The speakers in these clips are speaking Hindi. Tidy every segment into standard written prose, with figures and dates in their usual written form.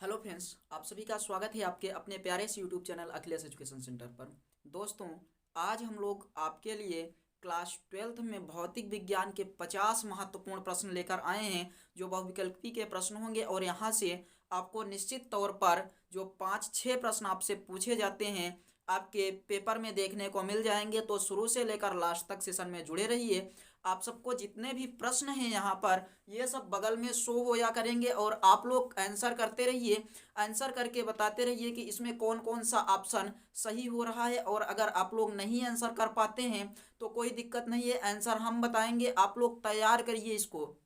हेलो फ्रेंड्स, आप सभी का स्वागत है आपके अपने प्यारे से YouTube channel Akhilesh education centre पर। दोस्तों, आज हम लोग आपके लिए क्लास 12th में भौतिक विज्ञान के 50 महत्वपूर्ण प्रश्न लेकर आए हैं, जो बहुविकल्पी के प्रश्न होंगे। और यहाँ से आपको निश्चित तौर पर जो 5-6 प्रश्न आपसे पूछे जाते हैं आपके पेपर में देखने को मिल जाएंगे। तो शुरू से लेकर लास्ट तक सेशन में जुड़े रहिए। आप सबको जितने भी प्रश्न हैं यहाँ पर ये सब बगल में शो होया करेंगे और आप लोग आंसर करते रहिए। आंसर करके बताते रहिए कि इसमें कौन कौन सा ऑप्शन सही हो रहा है। और अगर आप लोग नहीं आंसर कर पाते हैं तो कोई दिक्कत नहीं है, आंसर हम बताएंगे, आप लोग तैयार करिए इसको।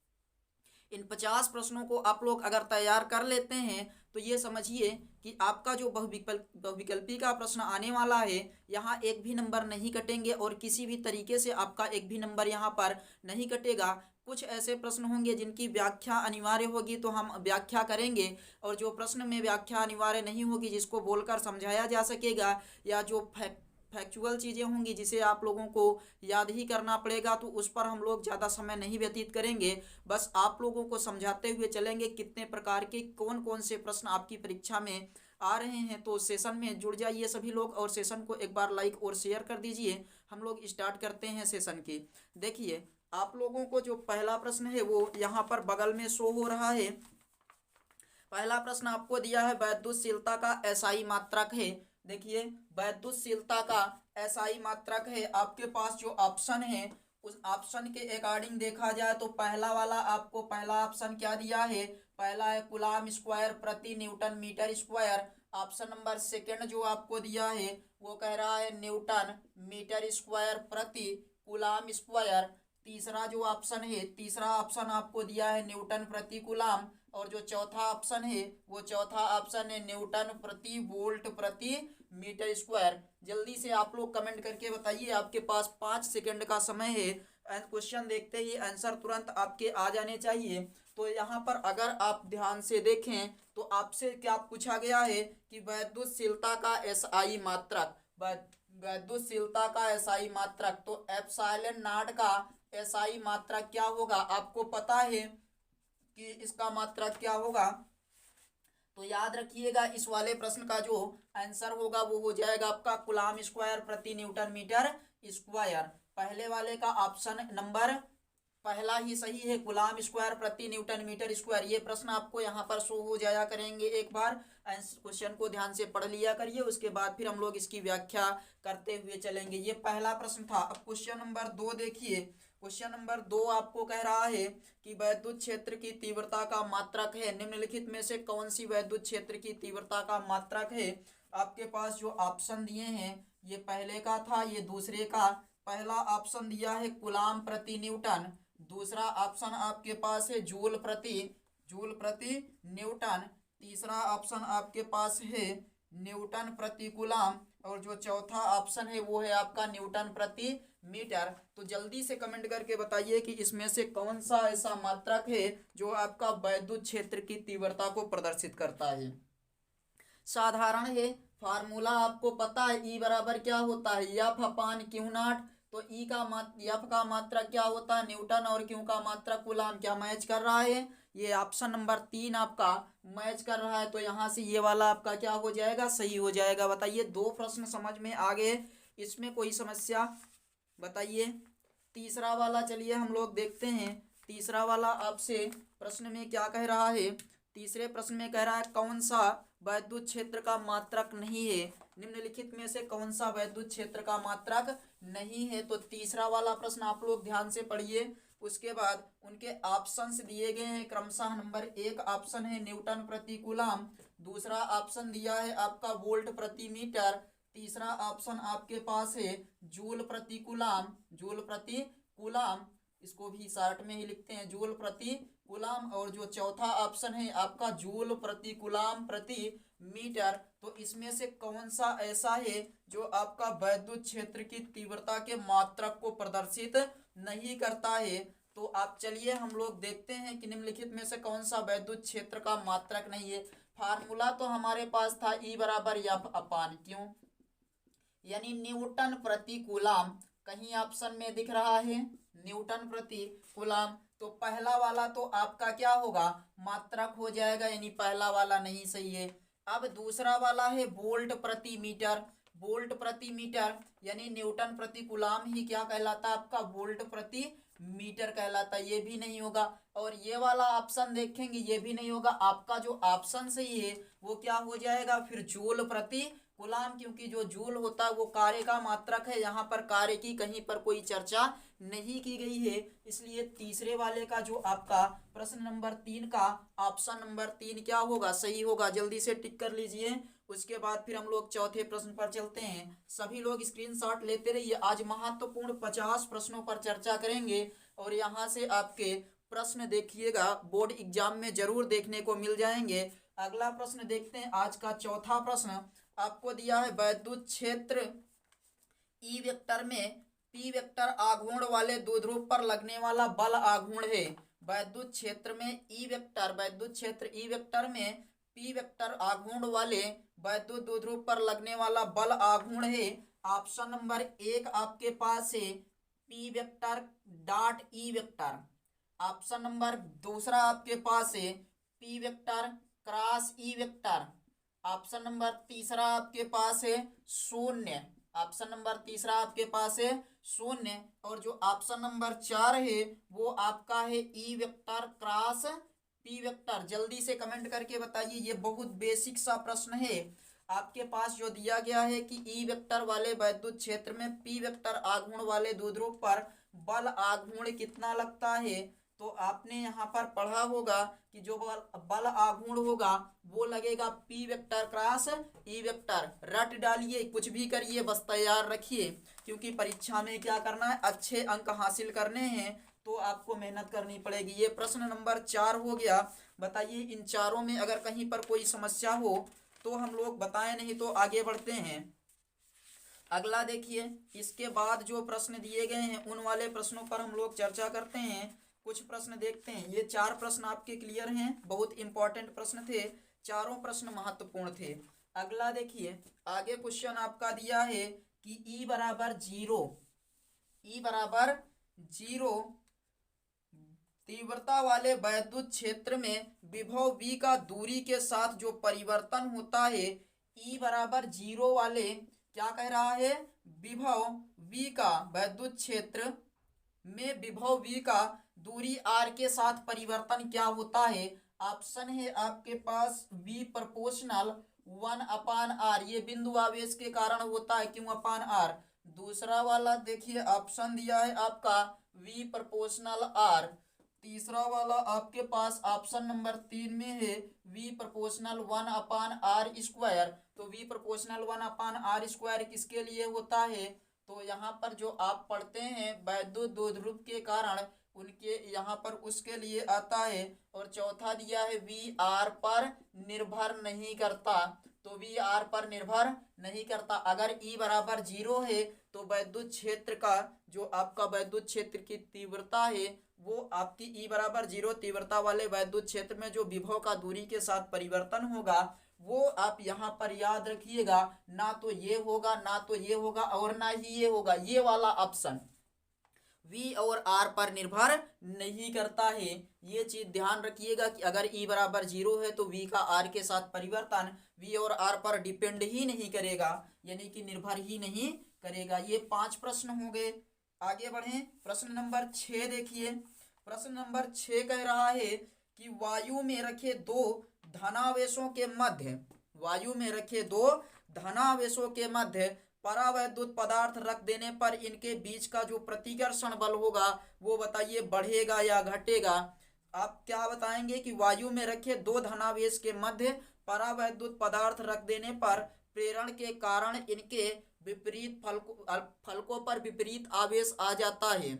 इन 50 प्रश्नों को आप लोग अगर तैयार कर लेते हैं तो ये समझिए कि आपका जो बहुविकल्पी का प्रश्न आने वाला है यहाँ एक भी नंबर नहीं कटेंगे और किसी भी तरीके से आपका एक भी नंबर यहाँ पर नहीं कटेगा। कुछ ऐसे प्रश्न होंगे जिनकी व्याख्या अनिवार्य होगी तो हम व्याख्या करेंगे, और जो प्रश्न में व्याख्या अनिवार्य नहीं होगी, जिसको बोलकर समझाया जा सकेगा, या जो फैक्चुअल चीज़ें होंगी जिसे आप लोगों को याद ही करना पड़ेगा, तो उस पर हम लोग ज़्यादा समय नहीं व्यतीत करेंगे। बस आप लोगों को समझाते हुए चलेंगे कितने प्रकार के कौन कौन से प्रश्न आपकी परीक्षा में आ रहे हैं। तो सेशन में जुड़ जाइए सभी लोग और सेशन को एक बार लाइक और शेयर कर दीजिए। हम लोग स्टार्ट करते हैं सेशन की। देखिए, आप लोगों को जो पहला प्रश्न है वो यहाँ पर बगल में शो हो रहा है। पहला प्रश्न आपको दिया है, वैद्युतशीलता का एसआई मात्रक है। देखिए, वैद्युतशीलता का एसआई मात्रक है। आपके पास जो ऑप्शन है उस ऑप्शन के अकॉर्डिंग देखा जाए तो पहला वाला आपको पहला ऑप्शन क्या दिया है, पहला है कूलाम स्क्वायर प्रति newton metre square. Option number second जो आपको दिया है वो कह रहा है न्यूटन मीटर स्क्वायर प्रति कूलाम स्क्वायर। तीसरा जो ऑप्शन है, तीसरा ऑप्शन आपको दिया है न्यूटन प्रति कूलाम। और जो चौथा ऑप्शन है वो चौथा ऑप्शन है न्यूटन प्रति वोल्ट प्रति मीटर स्क्वायर। जल्दी से आप लोग कमेंट करके बताइए, आपके पास 5 सेकंड का समय है। क्वेश्चन देखते ही आंसर तुरंत आपके आ जाने चाहिए। तो यहाँ पर अगर आप ध्यान से देखें तो आपसे क्या पूछा गया है कि वैद्युतशीलता का एसआई मात्रक, वैद्युतशीलता का एसआई मात्रक, तो एप्सिलॉन नॉट का एसआई मात्रक क्या होगा, आपको पता है कि इसका मात्रक क्या होगा। तो याद रखिएगा, इस वाले प्रश्न का जो आंसर होगा वो हो जाएगा आपका कूलाम स्क्वायर प्रति न्यूटन मीटर स्क्वायर। पहले वाले का ऑप्शन नंबर पहला ही सही है, कूलाम स्क्वायर प्रति न्यूटन मीटर स्क्वायर। ये प्रश्न आपको यहाँ पर शो हो जाया करेंगे। एक बार क्वेश्चन को ध्यान से पढ़ लिया करिए, उसके बाद फिर हम लोग इसकी व्याख्या करते हुए चलेंगे। ये पहला प्रश्न था। अब क्वेश्चन नंबर 2 देखिए। क्वेश्चन नंबर 2 आपको कह रहा है कि वैद्युत क्षेत्र की तीव्रता का मात्रक है। निम्नलिखित में से कौन सी वैद्युत क्षेत्र की तीव्रता का मात्रक है। आपके पास जो ऑप्शन दिए हैं ये पहले का था, ये दूसरे का। पहला ऑप्शन दिया है कूलाम प्रति न्यूटन, दूसरा ऑप्शन आपके पास है जूल प्रति न्यूटन, तीसरा ऑप्शन आपके पास है न्यूटन प्रति कूलाम, और जो चौथा ऑप्शन है वो है आपका न्यूटन प्रति मीटर। तो जल्दी से कमेंट करके बताइए कि इसमें से कौन सा ऐसा मात्रक है जो आपका वैद्युत क्षेत्र की तीव्रता को प्रदर्शित करता है। साधारण है, फार्मूला आपको पता है, ई बराबर क्या होता है, एफ अपान क्यू नॉट। तो ई का एफ का मात्रक क्या होता है न्यूटन, और क्यू का मात्रक कूलाम। क्या मैच कर रहा है, ये ऑप्शन नंबर 3 आपका मैच कर रहा है। तो यहाँ से ये वाला आपका क्या हो जाएगा, सही हो जाएगा। बताइए, 2 प्रश्न समझ में आ गए, इसमें कोई समस्या बताइए। तीसरा वाला चलिए हम लोग देखते हैं। तीसरा वाला आपसे प्रश्न में क्या कह रहा है। तीसरे प्रश्न में कह रहा है कौन सा वैद्युत क्षेत्र का मात्रक नहीं है। निम्नलिखित में से कौन सा वैद्युत क्षेत्र का मात्रक नहीं है। तो तीसरा वाला प्रश्न आप लोग ध्यान से पढ़िए। उसके बाद उनके ऑप्शंस दिए गए हैं क्रमशः। नंबर 1 ऑप्शन है न्यूटन प्रति कूलाम, दूसरा ऑप्शन दिया है आपका वोल्ट प्रति मीटर, तीसरा ऑप्शन आपके पास है जूल प्रति कूलाम, इसको भी शॉर्ट में ही लिखते हैं जूल प्रति कूलाम, और जो चौथा ऑप्शन है आपका जूल प्रति कूलाम प्रति मीटर। तो इसमें से कौन सा ऐसा है जो आपका वैद्युत क्षेत्र की तीव्रता के मात्रक को प्रदर्शित नहीं करता है। तो आप चलिए हम लोग देखते हैं कि निम्नलिखित में से कौन सा वैद्युत क्षेत्र का मात्रक नहीं है। फार्मूला तो हमारे पास था ई बराबर एफ अपान क्यू, यानी न्यूटन प्रति कूलाम। कहीं ऑप्शन में दिख रहा है न्यूटन प्रति कूलाम। तो पहला वाला तो आपका क्या होगा, मात्रक हो जाएगा, यानी पहला वाला नहीं सही है। अब दूसरा वाला है वोल्ट प्रति मीटर। वोल्ट प्रति मीटर यानी न्यूटन प्रति कूलाम ही क्या कहलाता है आपका, वोल्ट प्रति मीटर कहलाता है, ये भी नहीं होगा। और ये वाला ऑप्शन देखेंगे, ये भी नहीं होगा। आपका जो ऑप्शन सही है वो क्या हो जाएगा फिर, जूल प्रति कूलाम, क्योंकि जो जूल होता है वो कार्य का मात्रक है। यहाँ पर कार्य की कहीं पर कोई चर्चा नहीं की गई है, इसलिए तीसरे वाले का जो आपका प्रश्न नंबर 3 का ऑप्शन नंबर 3 क्या होगा, सही होगा। जल्दी से टिक कर लीजिए। उसके बाद फिर हम लोग चौथे प्रश्न पर चलते हैं। सभी लोग स्क्रीनशॉट लेते रहिए। आज महत्वपूर्ण 50 प्रश्नों पर चर्चा करेंगे और यहाँ से आपके प्रश्न देखिएगा बोर्ड एग्जाम में जरूर देखने को मिल जाएंगे। अगला प्रश्न देखते हैं। आज का चौथा प्रश्न आपको दिया है, वैद्युत क्षेत्र ई वेक्टर में पी वेक्टर आघूर्ण वाले द्विध्रुव पर लगने वाला बल आघूर्ण है। वैद्युत क्षेत्र में ई वेक्टर, वैद्युत क्षेत्र ई वेक्टर में पी वेक्टर आघूर्ण वाले वैद्युत द्विध्रुव पर लगने वाला बल आघूर्ण है। ऑप्शन नंबर 1 आपके पास है P vector dot E vector. Option number दूसरा आपके पास है P vector cross E vector. Option number तीसरा आपके पास है शून्य। ऑप्शन नंबर तीसरा आपके पास है शून्य। और जो ऑप्शन नंबर 4 है वो आपका है E vector cross P vector. जल्दी से कमेंट करके बताइए, ये बहुत बेसिक सा प्रश्न है। आपके पास जो दिया गया है कि ई वेक्टर वाले वैद्युत क्षेत्र में पी वेक्टर आघूर्ण वाले द्विध्रुव पर बल आघूर्ण कितना लगता है, तो आपने यहाँ पर पढ़ा होगा कि जो बल आघूर्ण होगा वो लगेगा P vector cross E vector. रट डालिए, कुछ भी करिए, बस तैयार रखिए, क्योंकि परीक्षा में क्या करना है, अच्छे अंक हासिल करने हैं तो आपको मेहनत करनी पड़ेगी। ये प्रश्न नंबर 4 हो गया। बताइए इन चारों में अगर कहीं पर कोई समस्या हो तो हम लोग बताएं, नहीं तो आगे बढ़ते हैं। अगला देखिए, इसके बाद जो प्रश्न दिए गए हैं उन वाले प्रश्नों पर हम लोग चर्चा करते हैं। कुछ प्रश्न देखते हैं। ये 4 प्रश्न आपके क्लियर हैं, बहुत इंपॉर्टेंट प्रश्न थे, चारों प्रश्न महत्वपूर्ण थे। अगला देखिए, आगे क्वेश्चन आपका दिया है कि E बराबर 0, E बराबर 0 तीव्रता वाले वैद्युत क्षेत्र में विभव V का दूरी के साथ जो परिवर्तन होता है, E बराबर 0 वाले क्या कह रहा है, विभव V का, वैद्युत क्षेत्र में विभव V का दूरी r के साथ परिवर्तन क्या होता है। ऑप्शन है आपके पास V प्रोपोर्शनल 1/r, ये बिंदु आवेश के कारण होता है, क्यों अपान r। दूसरा वाला देखिए ऑप्शन दिया है आपका V प्रोपोर्शनल r। तीसरा वाला आपके पास ऑप्शन नंबर 3 में है V प्रोपोर्शनल 1/r²। तो V प्रोपोर्शनल 1/r² किसके लिए होता है, तो यहाँ पर जो आप पढ़ते हैं वैद्युत द्विध्रुव के कारण उनके यहाँ पर उसके लिए आता है। और चौथा दिया है V r पर निर्भर नहीं करता, तो V r पर निर्भर नहीं करता। अगर E बराबर 0 है तो वैद्युत क्षेत्र का जो आपका वैद्युत क्षेत्र की तीव्रता है वो आपकी E बराबर 0 तीव्रता वाले वैद्युत क्षेत्र में जो विभव का दूरी के साथ परिवर्तन होगा वो आप यहाँ पर याद रखिएगा, ना तो ये होगा, ना तो ये होगा, और ना ही ये होगा। ये वाला ऑप्शन V और R पर निर्भर नहीं करता है। ये चीज ध्यान रखिएगा कि अगर E बराबर 0 है तो V का R के साथ परिवर्तन V और R पर डिपेंड ही नहीं करेगा, यानी कि निर्भर ही नहीं करेगा। ये 5 प्रश्न हो गए। आगे बढ़ें, प्रश्न नंबर 6 देखिए। प्रश्न नंबर 6 कह रहा है कि वायु में रखे दो धनावेशों के मध्य, वायु में रखे दो धनावेशों के मध्य परावैद्युत पदार्थ रख देने पर इनके बीच का जो प्रतिकर्षण बल होगा वो बताइए बढ़ेगा या घटेगा। आप क्या बताएंगे कि वायु में रखे दो धनावेश के मध्य परावैद्युत पदार्थ रख देने पर प्रेरण के कारण इनके विपरीत फलकों पर विपरीत आवेश आ जाता है।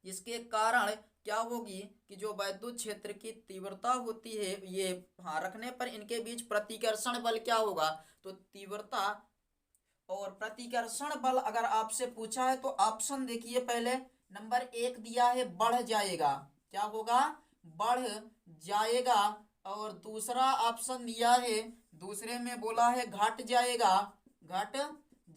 इसके कारण क्या होगी कि जो वैद्युत क्षेत्र की तीव्रता होती है ये रखने पर इनके बीच प्रतिकर्षण बल क्या होगा, तो तीव्रता और प्रतिकर्षण बल अगर आपसे पूछा है तो ऑप्शन देखिए। पहले नंबर 1 दिया है बढ़ जाएगा, क्या होगा, बढ़ जाएगा। और दूसरा ऑप्शन दिया है, दूसरे में बोला है घट जाएगा, घट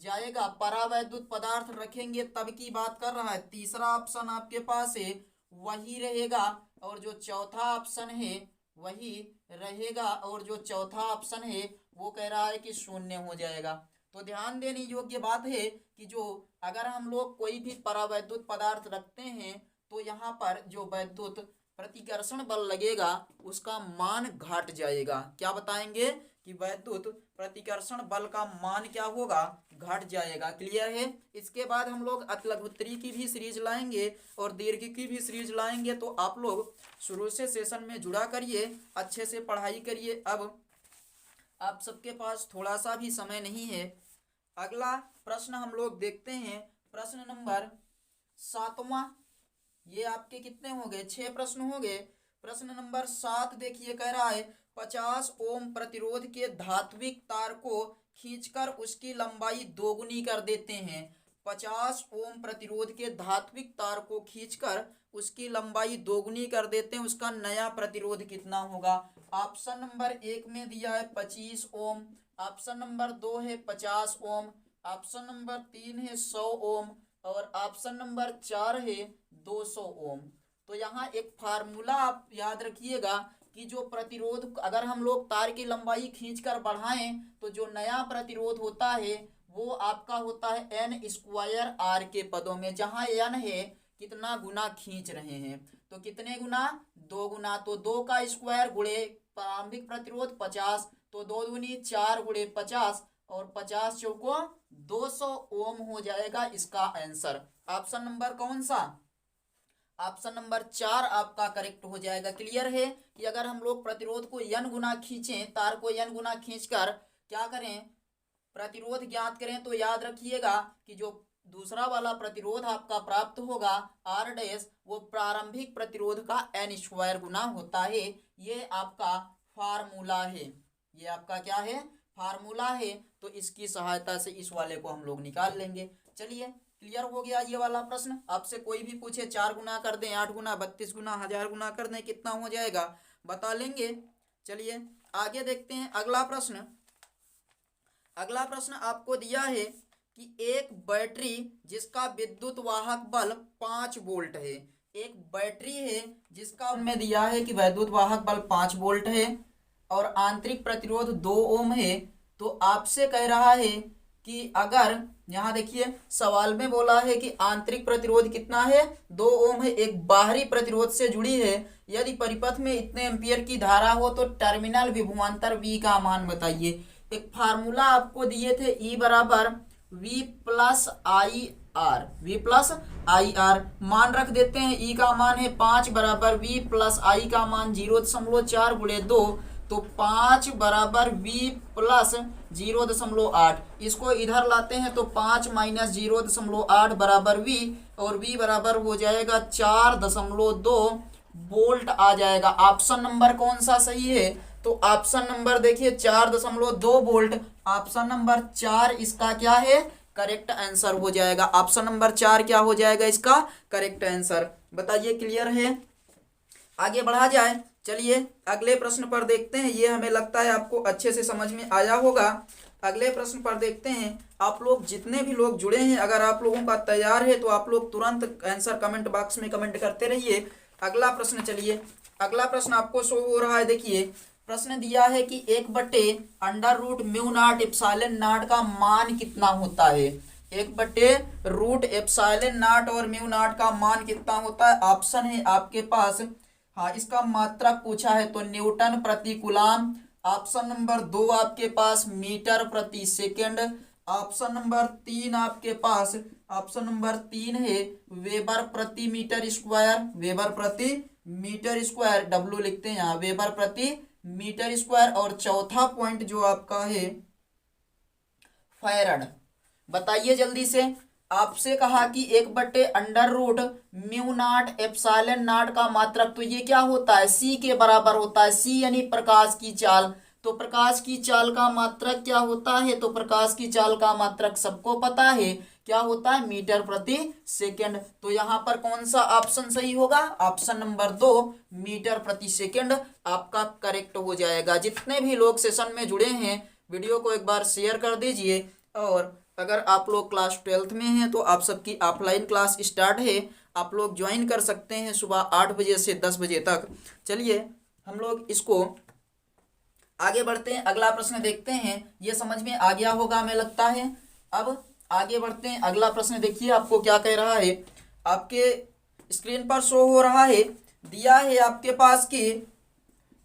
जाएगा। परावैद्युत पदार्थ रखेंगे तब की बात कर रहा है। तीसरा ऑप्शन आपके पास है वही रहेगा और जो चौथा ऑप्शन है वही रहेगा और जो चौथा ऑप्शन है वो कह रहा है कि शून्य हो जाएगा। तो ध्यान देने योग्य बात है कि जो अगर हम लोग कोई भी परावैद्युत पदार्थ रखते हैं तो यहाँ पर जो वैद्युत प्रतिकर्षण बल लगेगा उसका मान घट जाएगा। क्या बताएंगे कि वैद्युत प्रतिकर्षण बल का मान क्या होगा, घट जाएगा। क्लियर है। इसके बाद हम लोग अतलघुत्री की भी सीरीज लाएंगे और दीर्घ की भी सीरीज लाएंगे। तो आप लोग शुरू से सेशन में जुड़ा करिए, अच्छे से पढ़ाई करिए। अब आप सबके पास थोड़ा सा भी समय नहीं है। अगला प्रश्न हम लोग देखते हैं, प्रश्न नंबर 7वां। ये आपके कितने हो गए, 6 प्रश्न हो गए। प्रश्न नंबर 7 देखिए, कह रहा है 50 ओम प्रतिरोध के धात्विक तार को खींचकर उसकी लंबाई दोगुनी कर देते हैं। 50 ओम प्रतिरोध के धात्विक तार को खींचकर उसकी लंबाई दोगुनी कर देते हैं, उसका नया प्रतिरोध कितना होगा। ऑप्शन नंबर 1 में दिया है 25 ओम, ऑप्शन नंबर 2 है 50 ओम, ऑप्शन नंबर 3 है 100 ओम और ऑप्शन नंबर 4 है 200 ओम। तो यहाँ एक फार्मूला आप याद रखिएगा कि जो प्रतिरोध अगर हम लोग तार की लंबाई खींचकर बढ़ाएं तो जो नया प्रतिरोध होता है वो आपका होता है एन स्क्वायर आर के पदों में, जहां एन है कितना गुना खींच रहे हैं तो कितने गुना, 2 गुना। तो 2 का स्क्वायर गुणे प्रारंभिक प्रतिरोध 50, तो 2 दूनी 4 गुणे 50 और 50 चौको 200 ओम हो जाएगा इसका आंसर। ऑप्शन नंबर कौन सा, ऑप्शन नंबर 4 आपका करेक्ट हो जाएगा। क्लियर है कि अगर हम लोग प्रतिरोध को n गुना खींचें, तार को n गुना खींचकर क्या करें, प्रतिरोध ज्ञात करें, तो याद रखिएगा कि जो दूसरा वाला प्रतिरोध आपका प्राप्त होगा आर डैश, वो प्रारंभिक प्रतिरोध का एन स्क्वायर गुना होता है। ये आपका फार्मूला है, ये आपका क्या है, फार्मूला है। तो इसकी सहायता से इस वाले को हम लोग निकाल लेंगे। चलिए क्लियर हो गया ये वाला प्रश्न। आपसे कोई भी पूछे 4 गुना कर दें, 8 गुना, 32 गुना, 1000 गुना कर दें, कितना हो जाएगा बता लेंगे। चलिए आगे देखते हैं अगला प्रश्न। अगला प्रश्न आपको दिया है कि एक बैटरी जिसका विद्युत वाहक बल 5 वोल्ट है, एक बैटरी है जिसका उनमें दिया है कि विद्युत वाहक बल 5 वोल्ट है और आंतरिक प्रतिरोध 2 ओम है। तो आपसे कह रहा है कि अगर यहाँ देखिए सवाल में बोला है कि आंतरिक प्रतिरोध कितना है, 2 ओम है, एक बाहरी प्रतिरोध से जुड़ी है। यदि परिपथ में इतने एम्पियर की धारा हो तो टर्मिनल विभवांतर V का मान बताइए। एक फार्मूला आपको दिए थे E बराबर V plus I R, V plus I R मान रख देते हैं। E का मान है 5 बराबर V प्लस आई का मान 0.4 गुणे 2, तो 5 बराबर V प्लस 0.8। इसको इधर लाते हैं तो 5 माइनस 0.8 बराबर V और V बराबर हो जाएगा 4.2 वोल्ट आ जाएगा। ऑप्शन नंबर कौन सा सही है, तो ऑप्शन नंबर देखिए 4.2 वोल्ट, ऑप्शन नंबर 4 इसका क्या है, करेक्ट आंसर हो जाएगा। ऑप्शन नंबर 4 क्या हो जाएगा इसका करेक्ट आंसर। बताइए क्लियर है, आगे बढ़ा जाए। चलिए अगले प्रश्न पर देखते हैं। ये हमें लगता है आपको अच्छे से समझ में आया होगा। अगले प्रश्न पर देखते हैं। आप लोग जितने भी लोग जुड़े हैं, अगर आप लोगों का तैयार है तो आप लोग तुरंत आंसर कमेंट बॉक्स में कमेंट करते रहिए। अगला प्रश्न, चलिए अगला प्रश्न आपको शो हो रहा है। देखिए प्रश्न दिया है कि 1/√μ0 एप्सिलॉन नॉट का मान कितना होता है। 1/√ε0 और μ0 का मान कितना होता है। ऑप्शन है आपके पास, हाँ इसका मात्रक पूछा है तो न्यूटन प्रति कूलम। ऑप्शन नंबर 2 आपके पास मीटर प्रति सेकंड। ऑप्शन नंबर 3 आपके पास, ऑप्शन नंबर 3 है वेबर प्रति मीटर स्क्वायर, वेबर प्रति मीटर स्क्वायर, W लिखते हैं यहाँ, वेबर प्रति मीटर स्क्वायर। और चौथा पॉइंट जो आपका है फैरड। बताइए जल्दी से, आपसे कहा कि 1/√μ0 एप्सिलॉन नॉट का मात्रक, तो ये क्या होता है, C के बराबर होता है। C यानी प्रकाश की चाल, तो प्रकाश की चाल का मात्रक क्या होता है, तो प्रकाश की चाल का मात्रक सबको पता है क्या होता है, मीटर प्रति सेकंड। तो यहाँ पर कौन सा ऑप्शन सही होगा, ऑप्शन नंबर 2 मीटर प्रति सेकंड आपका करेक्ट हो जाएगा। जितने भी लोग सेशन में जुड़े हैं वीडियो को एक बार शेयर कर दीजिए। और अगर आप लोग क्लास 12th में हैं तो आप सबकी ऑफलाइन क्लास स्टार्ट है। आप लोग ज्वाइन कर सकते हैं सुबह 8 बजे से 10 बजे तक। चलिए हम लोग इसको आगे बढ़ते हैं, अगला प्रश्न देखते हैं। ये समझ में आ गया होगा हमें लगता है। अब आगे बढ़ते हैं, अगला प्रश्न देखिए आपको क्या कह रहा है। आपके स्क्रीन पर शो हो रहा है, दिया है आपके पास कि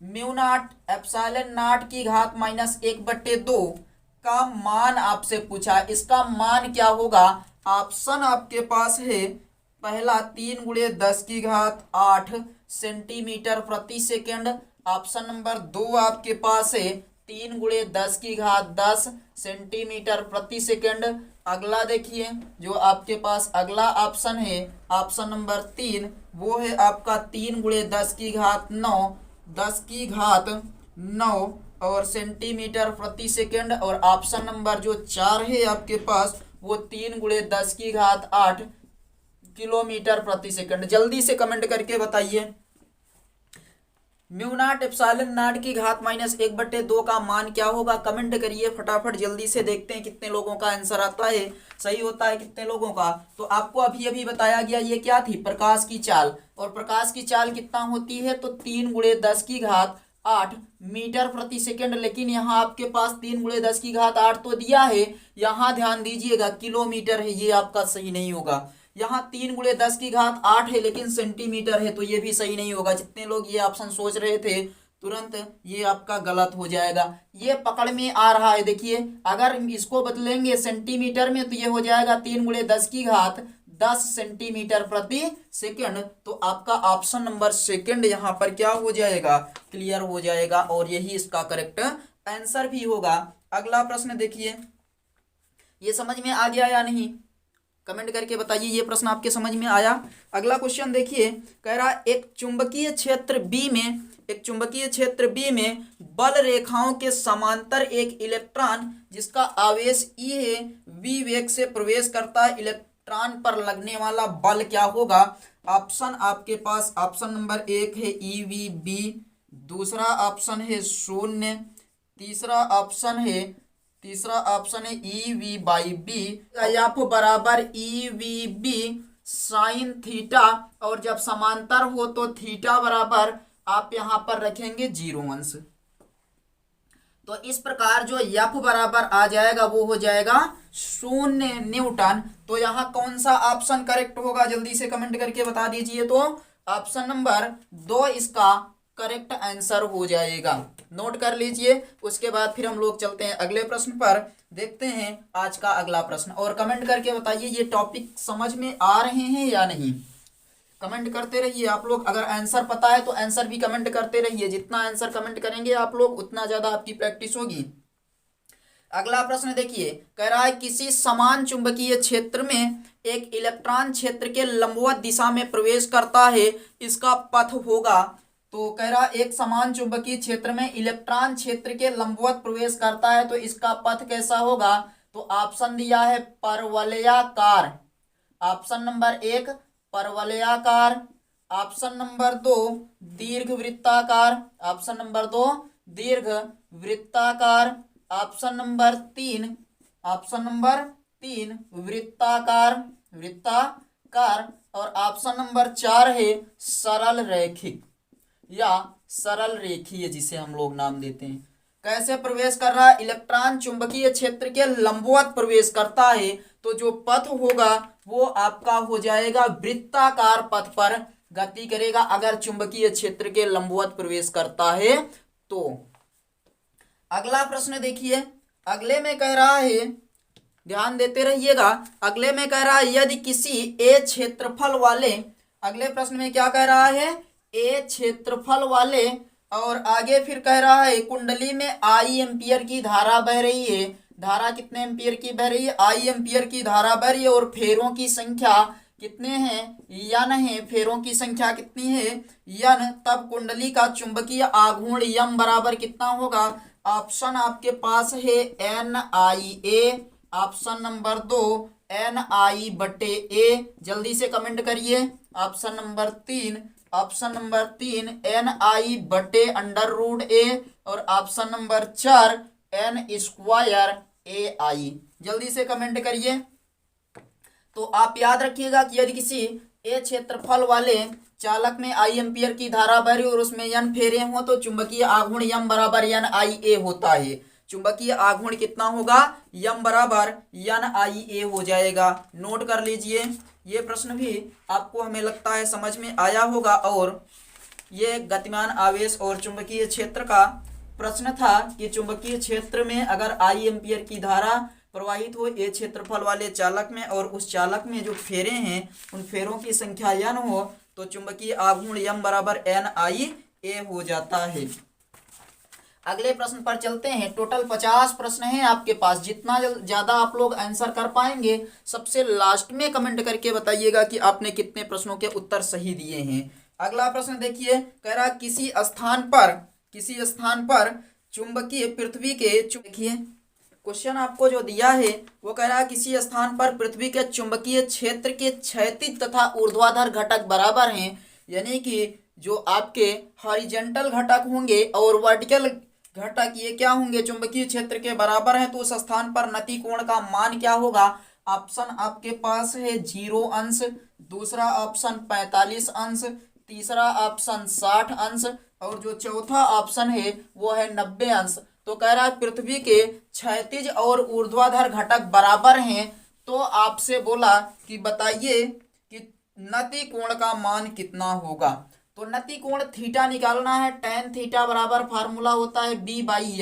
म्यू नॉट एप्सिलॉन नॉट की घात -1/2 का मान आपसे पूछा। इसका मान क्या होगा? ऑप्शन आपके पास है, पहला 3 × 10⁸ सेंटीमीटर प्रति सेकेंड। ऑप्शन नंबर 2 आपके पास है 3 × 10⁻10 सेंटीमीटर प्रति सेकेंड। अगला देखिए जो आपके पास अगला ऑप्शन है, ऑप्शन नंबर 3, वो है आपका 3 × 10⁻9 10⁻9 और सेंटीमीटर प्रति सेकेंड। और ऑप्शन नंबर जो 4 है आपके पास वो 3 × 10⁸ किलोमीटर प्रति सेकंड। जल्दी से कमेंट करके बताइए म्यू नॉट एप्सिलॉन नॉट की घात -1/2 का मान क्या होगा। कमेंट करिए फटाफट, जल्दी से देखते हैं कितने लोगों का आंसर आता है, सही होता है कितने लोगों का। तो आपको अभी अभी बताया गया ये क्या थी, प्रकाश की चाल। और प्रकाश की चाल कितना होती है, तो 3 × 10⁸ मीटर प्रति सेकेंड। लेकिन यहाँ आपके पास 3 × 10⁸ तो दिया है, यहाँ ध्यान दीजिएगा किलोमीटर है, ये आपका सही नहीं होगा। यहाँ 3 × 10⁸ है लेकिन सेंटीमीटर है, तो ये भी सही नहीं होगा। जितने लोग ये ऑप्शन सोच रहे थे तुरंत ये आपका गलत हो जाएगा। ये पकड़ में आ रहा है, देखिए अगर इसको बदलेंगे सेंटीमीटर में तो ये हो जाएगा 3 × 10⁸ 10 सेंटीमीटर प्रति सेकेंड। तो आपका ऑप्शन नंबर सेकेंड यहाँ पर क्या हो जाएगा, क्लियर हो जाएगा, और यही इसका करेक्ट आंसर भी होगा। अगला प्रश्न देखिए, ये समझ में आ गया या नहीं, कमेंट करके बताइए ये प्रश्न आपके समझ में आया। अगला क्वेश्चन देखिए, कह रहा एक चुंबकीय क्षेत्र बी में बल रेखाओं के समांतर एक इलेक्ट्रॉन जिसका आवेश E है v वेग से प्रवेश करता है। इलेक्ट्रॉन पर लगने वाला बल क्या होगा। ऑप्शन आपके पास, ऑप्शन नंबर 1 है EVB, दूसरा ऑप्शन है 0, तीसरा ऑप्शन है EV/B, F बराबर EVB साइन थीटा, और जब समांतर हो तो थीटा बराबर आप यहाँ पर रखेंगे 0 अंश। तो इस प्रकार जो F बराबर आ जाएगा वो हो जाएगा 0 न्यूटन। तो यहाँ कौन सा ऑप्शन करेक्ट होगा, जल्दी से कमेंट करके बता दीजिए। तो ऑप्शन नंबर 2 इसका करेक्ट आंसर हो जाएगा, नोट कर लीजिए। उसके बाद फिर हम लोग चलते हैं अगले प्रश्न पर, देखते हैं आज का अगला प्रश्न। और कमेंट करके बताइए ये टॉपिक समझ में आ रहे हैं या नहीं, कमेंट करते रहिए आप लोग। अगर आंसर पता है तो आंसर भी कमेंट करते रहिए, जितना आंसर कमेंट करेंगे आप लोग उतना ज़्यादा आपकी प्रैक्टिस होगी। अगला प्रश्न देखिए, कह रहा है किसी समान चुंबकीय क्षेत्र में एक इलेक्ट्रॉन क्षेत्र के लंबवत दिशा में प्रवेश करता है, इसका पथ होगा। तो कह रहा एक समान चुंबकीय क्षेत्र में इलेक्ट्रॉन क्षेत्र के लंबवत प्रवेश करता है तो इसका पथ कैसा होगा। तो ऑप्शन दिया है परवलयाकार, ऑप्शन नंबर 1 परवलयाकार, ऑप्शन नंबर 2 दीर्घवृत्ताकार, ऑप्शन नंबर 2 दीर्घवृत्ताकार, ऑप्शन नंबर 3 वृत्ताकार, और ऑप्शन नंबर 4 है सरल रैखिक या सरल रेखीय, जिसे हम लोग नाम देते हैं। कैसे प्रवेश कर रहा है, इलेक्ट्रॉन चुंबकीय क्षेत्र के लंबवत प्रवेश करता है, तो जो पथ होगा वो आपका हो जाएगा वृत्ताकार पथ पर गति करेगा अगर चुंबकीय क्षेत्र के लंबवत प्रवेश करता है तो। अगला प्रश्न देखिए, अगले में कह रहा है, ध्यान देते रहिएगा, अगले में कह रहा है यदि किसी ए क्षेत्रफल वाले, अगले प्रश्न में क्या कह रहा है, ए क्षेत्रफल वाले, और आगे फिर कह रहा है कुंडली में आई एम्पियर की धारा बह रही है। धारा कितने एम्पियर की बह रही है, आई एम्पियर की धारा बह रही है, और फेरों की संख्या कितने हैं, यन है, फेरों की संख्या कितनी है, यन। तब कुंडली का चुंबकीय आघूर्ण यम बराबर कितना होगा। ऑप्शन आपके पास है NIA, ऑप्शन नंबर 2 NI/A। जल्दी से कमेंट करिए। ऑप्शन नंबर 3 NI/√A, और ऑप्शन नंबर 4 N²AI। जल्दी से कमेंट करिए। तो आप याद रखिएगा कि यदि किसी ए क्षेत्रफल वाले चालक में आई एम्पियर की धारा बह रही और उसमें n फेरे हो तो चुंबकीय आघूर्ण m बराबर n i a होता है। चुंबकीय आघूर्ण कितना होगा? m बराबर n i a हो जाएगा। नोट कर लीजिए, ये प्रश्न भी आपको हमें लगता है समझ में आया होगा। और ये गतिमान आवेश और चुंबकीय क्षेत्र का प्रश्न था कि चुंबकीय क्षेत्र में अगर आई एम्पियर की धारा प्रवाहित हो ए क्षेत्रफल वाले चालक में और उस चालक में जो फेरे हैं उन फेरों की संख्या n हो तो चुंबकीय आघूर्ण m बराबर n i a हो जाता है। अगले प्रश्न पर चलते हैं। टोटल 50 प्रश्न हैं आपके पास। जितना ज्यादा आप लोग आंसर कर पाएंगे सबसे लास्ट में कमेंट करके बताइएगा कि आपने कितने प्रश्नों के उत्तर सही दिए हैं। अगला प्रश्न देखिए, कह रहा किसी स्थान पर चुंबकीय पृथ्वी के देखिए क्वेश्चन आपको जो दिया है वो कह रहा है किसी स्थान पर पृथ्वी के चुंबकीय क्षेत्र के क्षैतिज तथा ऊर्ध्वाधर घटक बराबर हैं। यानी कि जो आपके हॉरिजॉन्टल घटक होंगे और वर्टिकल घटक ये क्या होंगे? चुंबकीय क्षेत्र के बराबर हैं। तो उस स्थान पर नति कोण का मान क्या होगा? ऑप्शन आपके पास है 0 अंश, दूसरा ऑप्शन 45 अंश, तीसरा ऑप्शन 60 अंश और जो चौथा ऑप्शन है वो है 90 अंश। तो कह रहा है पृथ्वी के क्षैतिज और ऊर्ध्वाधर घटक बराबर हैं। तो आपसे बोला कि बताइए कि नति कोण का मान कितना होगा। तो नति कोण थीटा निकालना है। tan थीटा बराबर फार्मूला होता है b बाई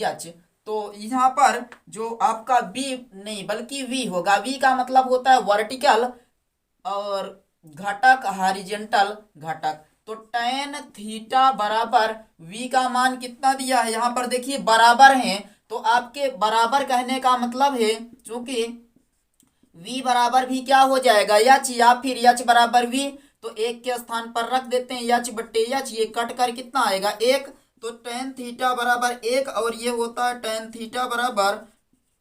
एच। तो यहाँ पर जो आपका b नहीं बल्कि v होगा। v का मतलब होता है वर्टिकल और घटक हॉरिजॉन्टल घटक। तो tan थीटा बराबर v का मान कितना दिया है? यहाँ पर देखिए बराबर हैं। तो आपके बराबर कहने का मतलब है चूंकि v बराबर भी क्या हो जाएगा? एच या फिर एच बराबर v। तो एक के स्थान पर रख देते हैं एच बट्टे एच, ये कट कर कितना आएगा? 1। तो tan थीटा बराबर 1 और ये होता है tan थीटा बराबर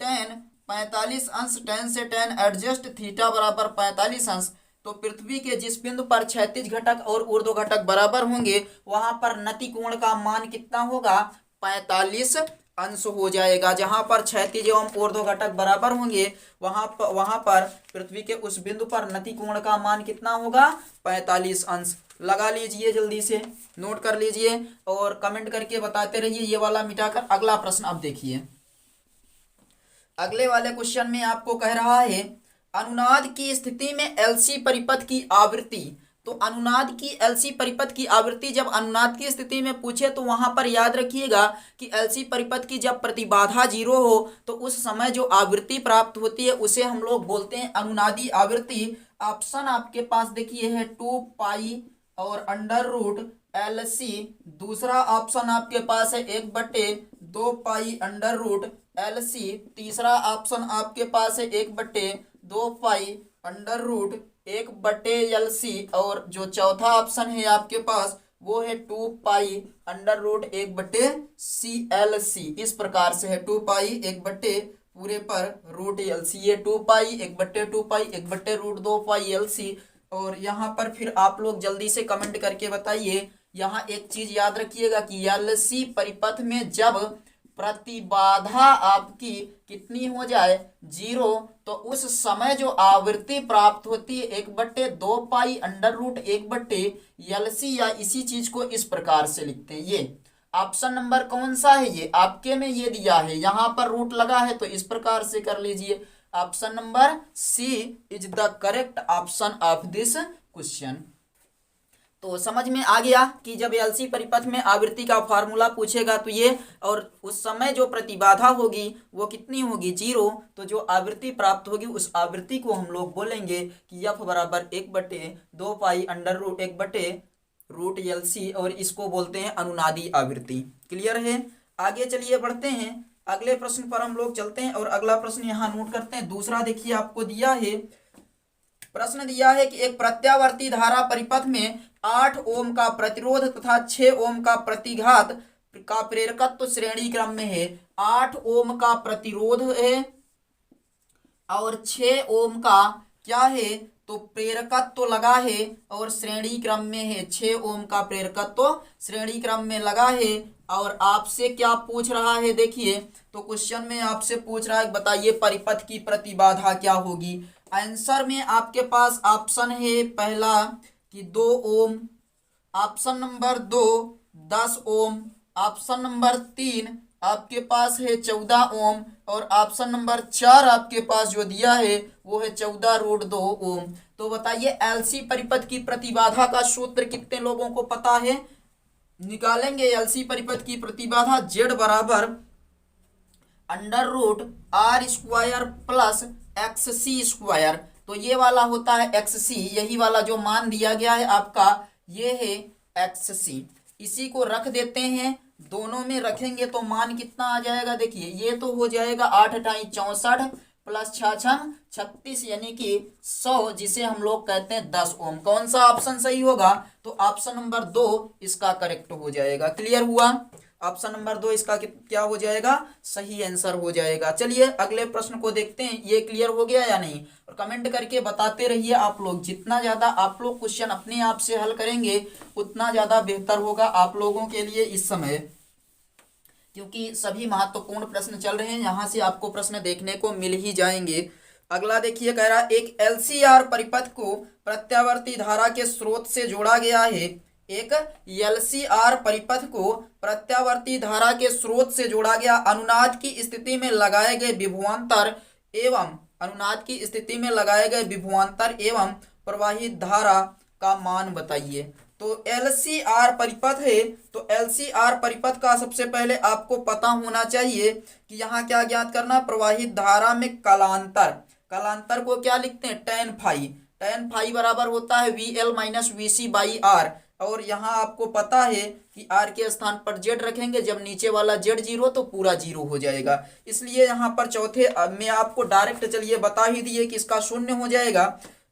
tan 45 अंश। tan से tan एडजस्ट, थीटा बराबर 45 अंश। तो पृथ्वी के जिस बिंदु पर क्षैतिज घटक और ऊर्ध्व घटक बराबर होंगे वहां पर नति कोण का मान कितना होगा? 45 अंश हो जाएगा। जहां पर क्षैतिज एवं ऊर्ध्व घटक बराबर होंगे वहां पर पृथ्वी के उस बिंदु पर नति कोण का मान कितना होगा? 45 अंश। लगा लीजिए, जल्दी से नोट कर लीजिए और कमेंट करके बताते रहिए। ये वाला मिटाकर अगला प्रश्न अब देखिए। अगले वाले क्वेश्चन में आपको कह रहा है अनुनाद की स्थिति में एलसी परिपथ की आवृत्ति। तो अनुनाद की एलसी परिपथ की आवृत्ति जब अनुनाद की स्थिति में पूछे तो वहां पर याद रखिएगा कि एलसी परिपथ की जब प्रतिबाधा 0 हो तो उस समय जो आवृत्ति प्राप्त होती है उसे हम लोग बोलते हैं अनुनादी आवृत्ति। ऑप्शन आपके पास देखिए है 2 पाई और अंडर रूट एल सी। दूसरा ऑप्शन आपके पास है 1/2 pi under root L C. तीसरा ऑप्शन आपके पास है 1/2 पाई अंडर रूट 1/एल सी। और जो चौथा ऑप्शन है आपके पास वो है 2 पाई अंडर रूट 1/CLC। इस प्रकार से है 2 पाई 1/ पूरे पर रूट एल सी। ये 2 पाई 1/2 पाई 1/√2 पाई एल सी। और यहाँ पर फिर आप लोग जल्दी से कमेंट करके बताइए। यहाँ एक चीज याद रखिएगा कि एल सी परिपथ में जब प्रतिबाधा आपकी कितनी हो जाए 0 तो उस समय जो आवृत्ति प्राप्त होती है 1/2 पाई अंडर रूट 1/LC। या इसी चीज को इस प्रकार से लिखते हैं। ये ऑप्शन नंबर कौन सा है? ये आपके में ये दिया है, यहाँ पर रूट लगा है तो इस प्रकार से कर लीजिए। Option number C is the correct option of this question. तो समझ में आ गया कि जब एलसी परिपथ में आवृत्ति का फार्मूला पूछेगा तो ये, और उस समय जो प्रतिबाधा होगी वो कितनी होगी 0। तो जो आवृत्ति प्राप्त होगी उस आवृत्ति को हम लोग बोलेंगे कि एफ बराबर 1/2 पाई अंडर रूट 1/√LC और इसको बोलते हैं अनुनादी आवृत्ति। क्लियर है? आगे चलिए बढ़ते हैं। अगले प्रश्न पर हम लोग चलते हैं और अगला प्रश्न यहाँ नोट करते हैं। दूसरा देखिए आपको दिया है, प्रश्न दिया है कि एक प्रत्यावर्ती धारा परिपथ में 8 ओम का प्रतिरोध तथा 6 ओम का प्रतिघात का प्रेरकत्व श्रेणी क्रम में है। 8 ओम का प्रतिरोध है और 6 ओम का क्या है? तो प्रेरकत्व लगा है और श्रेणी क्रम में है। 6 ओम का प्रेरकत्व श्रेणी क्रम में लगा है। और आपसे क्या पूछ रहा है? देखिए तो क्वेश्चन में आपसे पूछ रहा है बताइए परिपथ की प्रतिबाधा क्या होगी। आंसर में आपके पास ऑप्शन है पहला कि 2 ओम, ऑप्शन नंबर 2 10 ओम, ऑप्शन नंबर 3 आपके पास है 14 ओम और ऑप्शन नंबर 4 आपके पास जो दिया है वो है 14√2 ओम। तो बताइए एलसी परिपथ की प्रतिबाधा का सूत्र कितने लोगों को पता है? निकालेंगे एलसी परिपथ की प्रतिबाधा जेड बराबर √r² प्लस XC²। तो ये वाला होता है XC, यही वाला जो मान दिया गया है आपका ये है XC। इसी को रख देते हैं, दोनों में रखेंगे तो मान कितना आ जाएगा? देखिए ये तो हो जाएगा 8 × 64 प्लस 6 × 36 यानी कि 100, जिसे हम लोग कहते हैं 10 ओम। कौन सा ऑप्शन सही होगा? तो ऑप्शन नंबर 2 इसका करेक्ट हो जाएगा। क्लियर हुआ? ऑप्शन नंबर 2 इसका क्या हो जाएगा? सही आंसर हो जाएगा। चलिए अगले प्रश्न को देखते हैं, ये क्लियर हो गया या नहीं, और कमेंट करके बताते रहिए आप लोग। जितना ज़्यादा आप लोग क्वेश्चन अपने आप से हल करेंगे उतना ज़्यादा बेहतर होगा आप लोगों के लिए इस समय, क्योंकि सभी महत्वपूर्ण प्रश्न चल रहे हैं, यहाँ से आपको प्रश्न देखने को मिल ही जाएंगे। अगला देखिए, कह रहा है एक एलसीआर परिपथ को प्रत्यावर्ती धारा के स्रोत से जोड़ा गया है। एक एलसीआर परिपथ को प्रत्यावर्ती धारा के स्रोत से जोड़ा गया, अनुनाद की स्थिति में लगाए गए विभवांतर एवं प्रवाहित धारा का मान बताइए। तो एलसीआर परिपथ है, तो एलसीआर परिपथ का सबसे पहले आपको पता होना चाहिए कि यहाँ क्या ज्ञात करना? प्रवाहित धारा में कलांतर को क्या लिखते हैं? tan फाई बराबर होता है VL माइनस VC/R। और यहाँ आपको पता है कि R के स्थान पर Z रखेंगे, जब नीचे वाला Z 0 तो पूरा 0 हो जाएगा। इसलिए यहाँ पर चौथे में आपको डायरेक्ट चलिए बता ही दिए कि इसका 0 हो जाएगा।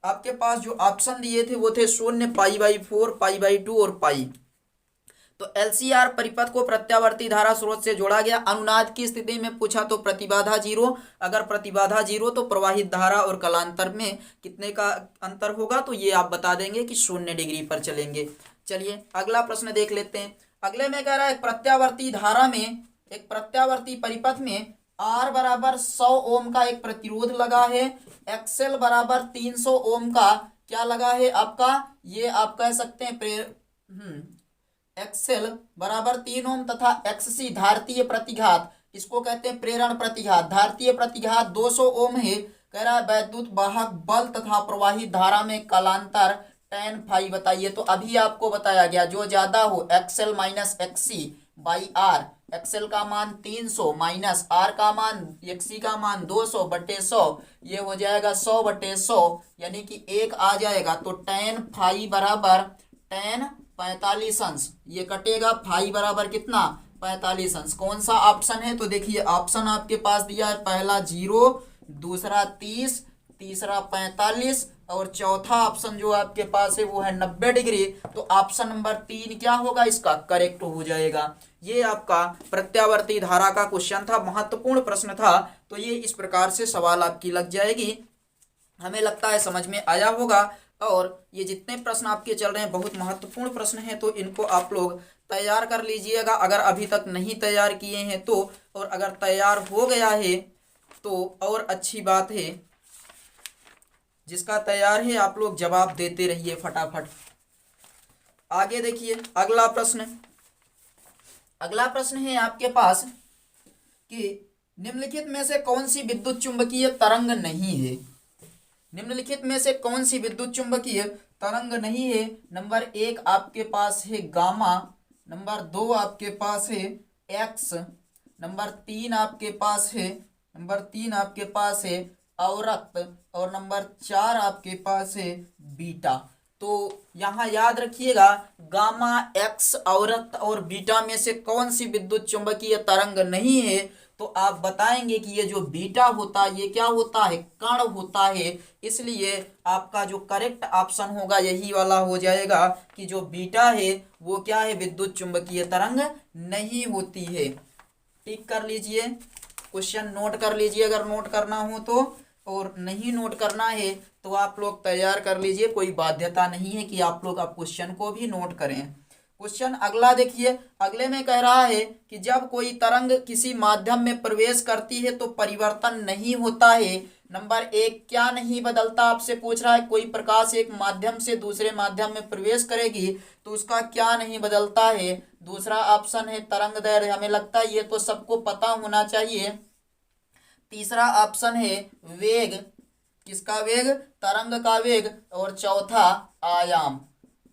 आपके पास जो ऑप्शन दिए थे वो थे 0, π/4, π/2 और पाई। तो एलसीआर परिपथ को प्रत्यावर्ती धारा स्रोत से जोड़ा गया, अनुनाद की स्थिति में पूछा तो प्रतिबाधा 0, अगर प्रतिबाधा 0 तो प्रवाहित धारा और कलांतर में कितने का अंतर होगा? तो ये आप बता देंगे कि 0 डिग्री पर चलेंगे। चलिए अगला प्रश्न देख लेते हैं। अगले में कह रहा है एक प्रत्यावर्ती परिपथ में R बराबर 100 ओम का एक प्रतिरोध लगा है, XL बराबर 300 ओम का क्या लगा है आपका? ये आप कह सकते हैं XL बराबर 3 ओम तथा XC धारतीय प्रतिघात, इसको कहते हैं प्रेरण प्रतिघात। धारतीय प्रतिघात 200 ओम है। कह रहा है वैद्युत वाहक बल तथा प्रवाहित धारा में कलांतर tan फाई बताइए। तो अभी आपको बताया गया जो ज्यादा हो XL माइनस XC/R, XL का मान 300 माइनस R का मान XC का मान 200/100, ये हो जाएगा 100/100 यानी कि 1 आ जाएगा। तो tan फाई बराबर tan 45 अंश, ये कटेगा, फाई बराबर कितना? 45 अंश। कौन सा ऑप्शन है? तो देखिए ऑप्शन आपके पास दिया है, पहला 0, दूसरा 30, तीसरा 45 और चौथा ऑप्शन जो आपके पास है वो है 90 डिग्री। तो ऑप्शन नंबर 3 क्या होगा? इसका करेक्ट हो जाएगा। ये आपका प्रत्यावर्ती धारा का क्वेश्चन था, महत्वपूर्ण प्रश्न था। तो ये इस प्रकार से सवाल आपकी लग जाएगी। हमें लगता है समझ में आया होगा। और ये जितने प्रश्न आपके चल रहे हैं बहुत महत्वपूर्ण प्रश्न हैं, तो इनको आप लोग तैयार कर लीजिएगा अगर अभी तक नहीं तैयार किए हैं तो, और अगर तैयार हो गया है तो और अच्छी बात है। जिसका तैयार है आप लोग जवाब देते रहिए फटाफट। आगे देखिए अगला प्रश्न है आपके पास कि निम्नलिखित में से कौन सी विद्युत चुंबकीय तरंग नहीं है? निम्नलिखित में से कौन सी विद्युत चुंबकीय तरंग नहीं है? नंबर 1 आपके पास है गामा, नंबर 2 आपके पास है एक्स, नंबर 3 आपके पास है अवरक्त और नंबर 4 आपके पास है बीटा। तो यहाँ याद रखिएगा गामा, एक्स, अवरक्त और बीटा में से कौन सी विद्युत चुंबकीय तरंग नहीं है? तो आप बताएंगे कि ये जो बीटा होता है ये क्या होता है? कण होता है। इसलिए आपका जो करेक्ट ऑप्शन होगा यही वाला हो जाएगा कि जो बीटा है वो क्या है? विद्युत चुंबकीय तरंग नहीं होती है। टिक कर लीजिए, क्वेश्चन नोट कर लीजिए अगर नोट करना हो तो, और नहीं नोट करना है तो आप लोग तैयार कर लीजिए, कोई बाध्यता नहीं है कि आप लोग आप क्वेश्चन को भी नोट करें। क्वेश्चन अगला देखिए, अगले में कह रहा है कि जब कोई तरंग किसी माध्यम में प्रवेश करती है तो परिवर्तन नहीं होता है, नंबर 1 क्या नहीं बदलता आपसे पूछ रहा है। कोई प्रकाश एक माध्यम से दूसरे माध्यम में प्रवेश करेगी तो उसका क्या नहीं बदलता है। दूसरा ऑप्शन है तरंग दैर्ध्य, हमें लगता है ये तो सबको पता होना चाहिए। तीसरा ऑप्शन है वेग, किसका वेग, तरंग का वेग। और चौथा आयाम।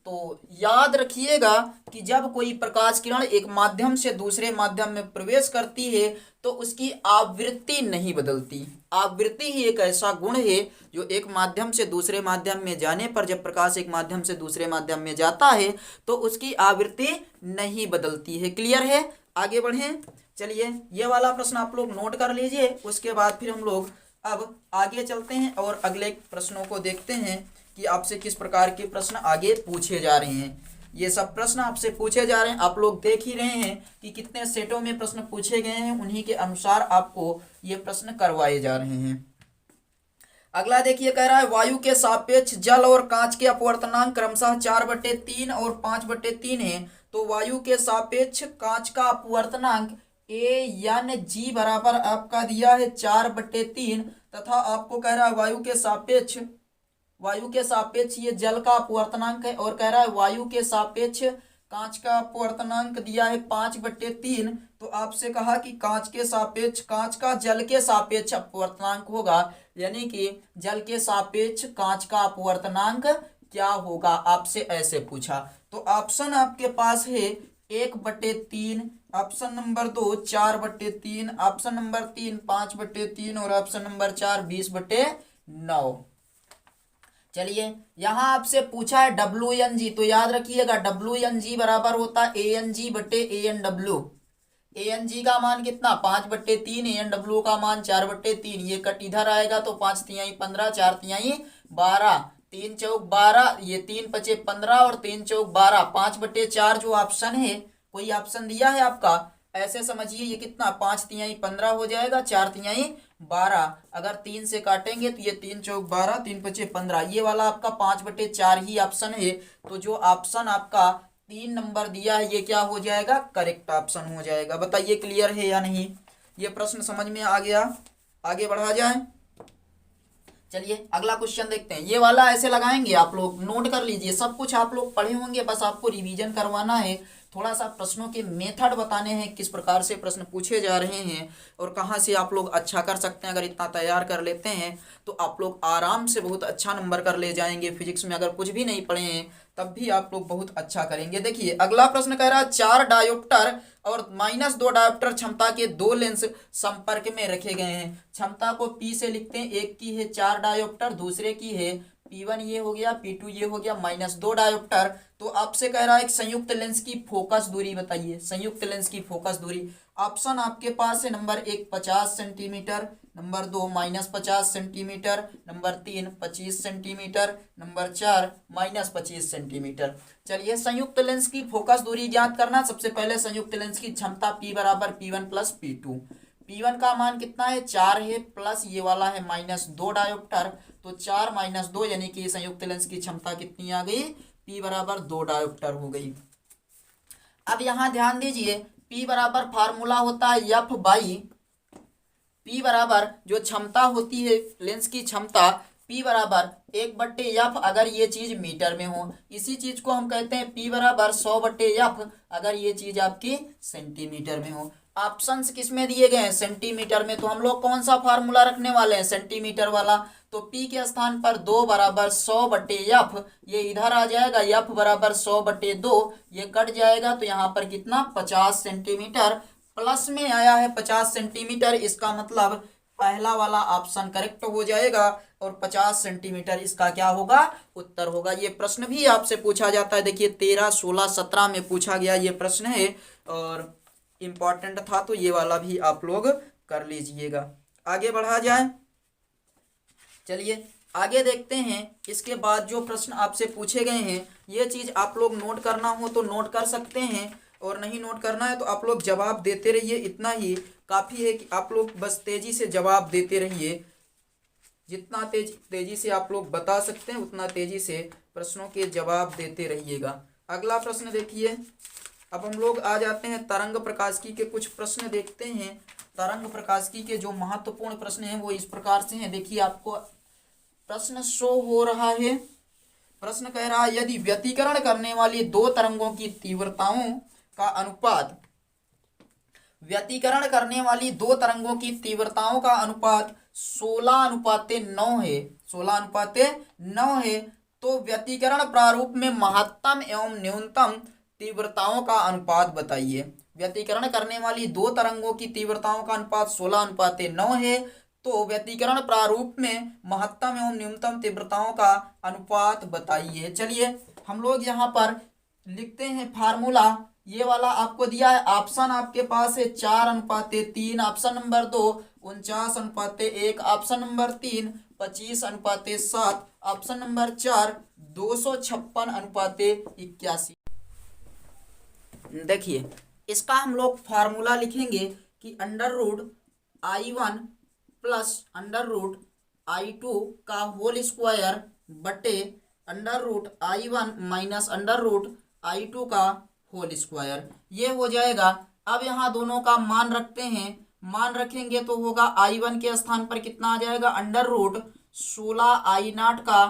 तो याद रखिएगा कि जब कोई प्रकाश किरण एक माध्यम से दूसरे माध्यम में प्रवेश करती है तो उसकी आवृत्ति नहीं बदलती। आवृत्ति ही एक ऐसा गुण है जो एक माध्यम से दूसरे माध्यम में जाने पर, जब प्रकाश एक माध्यम से दूसरे माध्यम में जाता है तो उसकी आवृत्ति नहीं बदलती है। क्लियर है, आगे बढ़ें। चलिए ये वाला प्रश्न आप लोग नोट कर लीजिए, उसके बाद फिर हम लोग अब आगे चलते हैं और अगले प्रश्नों को देखते हैं कि आपसे किस प्रकार के प्रश्न आगे पूछे जा रहे हैं। ये सब प्रश्न आपसे पूछे जा रहे हैं, आप लोग देख ही रहे हैं कि कितने सेटों में प्रश्न पूछे गए हैं, उन्हीं के अनुसार आपको ये प्रश्न करवाए जा रहे हैं। अगला देखिए, कह रहा है वायु के सापेक्ष जल और कांच के अपवर्तनांक क्रमशः 4/3 और 5/3 है। तो वायु के सापेक्ष कांच का अपवर्तनांक ANG बराबर आपका दिया है 4/3 तथा आपको कह रहा है वायु के सापेक्ष ये जल का अपवर्तनांक है और कह रहा है वायु के सापेक्ष कांच का अपवर्तनांक दिया है 5/3। तो आपसे कहा कि कांच के सापेक्ष, कांच का जल के सापेक्ष अपवर्तनांक होगा, यानी कि जल के सापेक्ष कांच का अपवर्तनांक क्या होगा, आपसे ऐसे पूछा। तो ऑप्शन आपके पास है 1/3, ऑप्शन नंबर 2 4/3, ऑप्शन नंबर 3 5/3 और ऑप्शन नंबर 4 20/9। चलिए यहां आपसे पूछा है WNG, तो याद रखिएगा WNG बराबर होता है ANG/ANW। ANG का मान कितना 5/3, ANW का मान 4/3। ये कट इधर आएगा तो 5 तिहाई 15, 4 तिहाई 12, 3 चौक 12, ये 3 पचे 15 और 3 चौक 12, 5/4 जो ऑप्शन है, कोई ऑप्शन दिया है आपका, ऐसे समझिए ये कितना 5 तिहाई 15 हो जाएगा, 4 तिहाई 12। अगर 3 से काटेंगे तो ये 3 चौक 12, 3 पचे 15, ये वाला आपका 5/4 ही ऑप्शन है। तो जो ऑप्शन आपका 3 नंबर दिया है ये क्या हो जाएगा, करेक्ट ऑप्शन हो जाएगा। बताइए क्लियर है या नहीं, ये प्रश्न समझ में आ गया। आगे बढ़ा जाए। चलिए अगला क्वेश्चन देखते हैं। ये वाला ऐसे लगाएंगे, आप लोग नोट कर लीजिए, सब कुछ आप लोग पढ़े होंगे, बस आपको रिवीजन करवाना है। थोड़ा सा प्रश्नों के मेथड बताने हैं, किस प्रकार से प्रश्न पूछे जा रहे हैं और कहाँ से आप लोग अच्छा कर सकते हैं। अगर इतना तैयार कर लेते हैं तो आप लोग आराम से बहुत अच्छा नंबर कर ले जाएंगे। फिजिक्स में अगर कुछ भी नहीं पढ़े हैं तब भी आप लोग बहुत अच्छा करेंगे। देखिए अगला प्रश्न कह रहा है 4 डायोप्टर और -2 डायोप्टर क्षमता के 2 लेंस संपर्क में रखे गए हैं। क्षमता को P से लिखते हैं, एक की है 4 डायोप्टर, दूसरे की है P1, ये हो गया P2, ये हो गया, -2 डायोप्टर। तो आपसे कह रहा है एक संयुक्त लेंस की फोकस दूरी बताइए, संयुक्त लेंस की फोकस दूरी। ऑप्शन आपके पास है number 1 50 centimetre, number 2 -50 centimetre, number 3 25 centimetre, number 4 -25 centimetre. चलिए संयुक्त लेंस की फोकस दूरी ज्ञात करना। सबसे पहले संयुक्त लेंस की क्षमता P बराबर P1 प्लस P2। P1 का मान कितना है 4 है, प्लस ये वाला है -2 डायोप्टर, तो 4 - 2 यानी कि संयुक्त लेंस की क्षमता कितनी आ गई, P बराबर 2 डायोप्टर हो गई। अब यहाँ ध्यान दीजिए, P बराबर फार्मूला होता है P बराबर जो क्षमता होती है लेंस की क्षमता P बराबर 1/f अगर ये चीज मीटर में हो। इसी चीज को हम कहते हैं P बराबर 100/f अगर ये चीज आपकी सेंटीमीटर में हो। ऑप्शंस किस में दिए गए हैं, सेंटीमीटर में। तो हम लोग कौन सा फार्मूला रखने वाले हैं, सेंटीमीटर वाला। तो P के स्थान पर 2 बराबर 100/f, ये इधर आ जाएगा, f बराबर 100/2, ये कट जाएगा तो यहाँ पर कितना 50 सेंटीमीटर, प्लस में आया है 50 सेंटीमीटर, इसका मतलब पहला वाला ऑप्शन करेक्ट हो जाएगा और 50 सेंटीमीटर इसका क्या होगा, उत्तर होगा। ये प्रश्न भी आपसे पूछा जाता है, देखिए 13, 16, 17 में पूछा गया ये प्रश्न है और इम्पॉर्टेंट था, तो ये वाला भी आप लोग कर लीजिएगा। आगे बढ़ा जाए। चलिए आगे देखते हैं। इसके बाद जो प्रश्न आपसे पूछे गए हैं ये चीज आप लोग नोट करना हो तो नोट कर सकते हैं, और नहीं नोट करना है तो आप लोग जवाब देते रहिए, इतना ही काफी है कि आप लोग बस तेजी से जवाब देते रहिए। जितना तेजी से आप लोग बता सकते हैं उतना तेजी से प्रश्नों के जवाब देते रहिएगा। अगला प्रश्न देखिए। अब हम लोग आ जाते हैं तरंग प्रकाशिकी के कुछ प्रश्न देखते हैं। तरंग प्रकाशिकी के जो महत्वपूर्ण प्रश्न हैं वो इस प्रकार से हैं। देखिए आपको प्रश्न शो हो रहा है। प्रश्न कह रहा है यदि व्यतिकरण करने वाली दो तरंगों की तीव्रताओं का अनुपात, व्यतिकरण करने वाली दो तरंगों की तीव्रताओं का अनुपात 16:9 है, 16:9 है, तो व्यतिकरण प्रारूप में महत्तम एवं न्यूनतम तीव्रताओं का अनुपात बताइए। व्यतिकरण करने वाली दो तरंगों की तीव्रताओं का अनुपात 16:9 है, तो व्यतिकरण प्रारूप में महत्तम एवं न्यूनतम तीव्रताओं का अनुपात बताइए। चलिए हम लोग यहाँ पर लिखते हैं फार्मूला। ये वाला आपको दिया है, ऑप्शन आपके पास है 4:3, option number 2 49:1, option number 3 25:7, option number 4 256:81। देखिए इसका हम लोग फार्मूला लिखेंगे कि √I1 प्लस √I2 का होल स्क्वायर बटे √I1 माइनस √I2 का होल स्क्वायर, ये हो जाएगा। अब यहाँ दोनों का मान रखते हैं, मान रखेंगे तो होगा I1 के स्थान पर कितना आ जाएगा, √16I0 का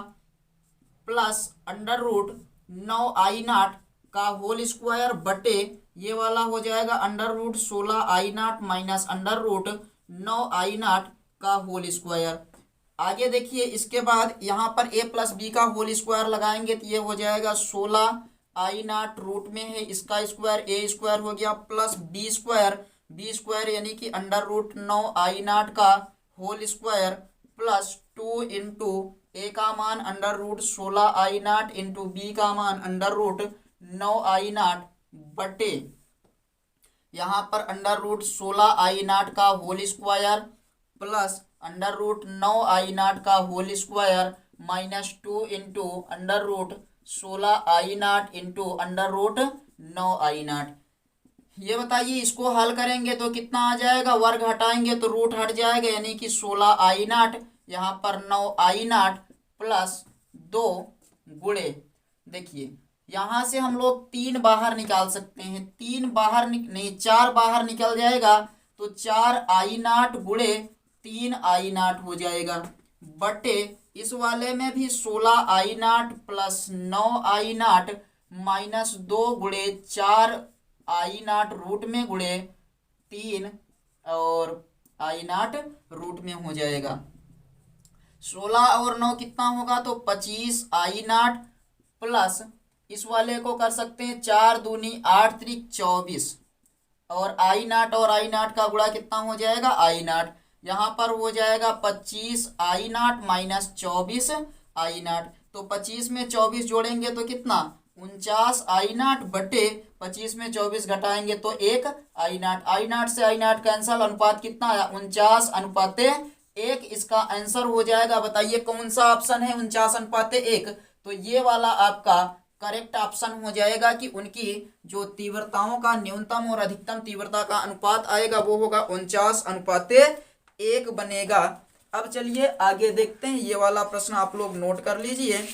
प्लस √9I0 का होल स्क्वायर बटे ये वाला हो जाएगा √16I0 माइनस √9I0 का होल स्क्वायर। आगे देखिए इसके बाद यहाँ पर a प्लस बी का होल स्क्वायर लगाएंगे तो ये हो जाएगा 16I0 रूट में है, इसका स्क्वायर a स्क्वायर हो गया प्लस b स्क्वायर यानी कि √9I0 का whole square plus 2 into a का मान √16I0 इंटू b का मान √9I0 बटे यहाँ पर √16I0 का होल स्क्वायर प्लस √9I0 का whole square minus 2 into √16I0 into √9I0। ये बताइए इसको हल करेंगे तो कितना आ जाएगा, वर्ग हटाएंगे तो रूट हट जाएगा, यानी कि 16I0 यहाँ पर 9I0 प्लस 2 गुणे, देखिए यहाँ से हम लोग 3 बाहर निकाल सकते हैं, 3 बाहर नहीं 4 बाहर निकल जाएगा तो 4I0 गुणे 3I0 हो जाएगा बटे इस वाले में भी 16I0 प्लस 9I0 माइनस 2 गुणे 4I0 रूट में गुणे 3 और I0 रूट में हो जाएगा। 16 और 9 कितना होगा तो 25I0 प्लस इस वाले को कर सकते हैं 4 दूनी 8 त्रिक 24 और I0 और I0 का गुणा कितना हो जाएगा I0, यहाँ पर हो जाएगा 25I0 माइनस 24I0, तो 25 में 24 जोड़ेंगे तो कितना 49I0 बटे 25 में 24 घटाएंगे तो 1I0, I0 से I0 कैंसल, अनुपात कितना आया 49:1, इसका आंसर हो जाएगा। बताइए कौन सा ऑप्शन है 49:1, तो ये वाला आपका करेक्ट ऑप्शन हो जाएगा कि उनकी जो तीव्रताओं का न्यूनतम और अधिकतम तीव्रता का अनुपात आएगा वो होगा 49:1 बनेगा। अब चलिए आगे देखते हैं, ये वाला प्रश्न आप लोग नोट कर लीजिए,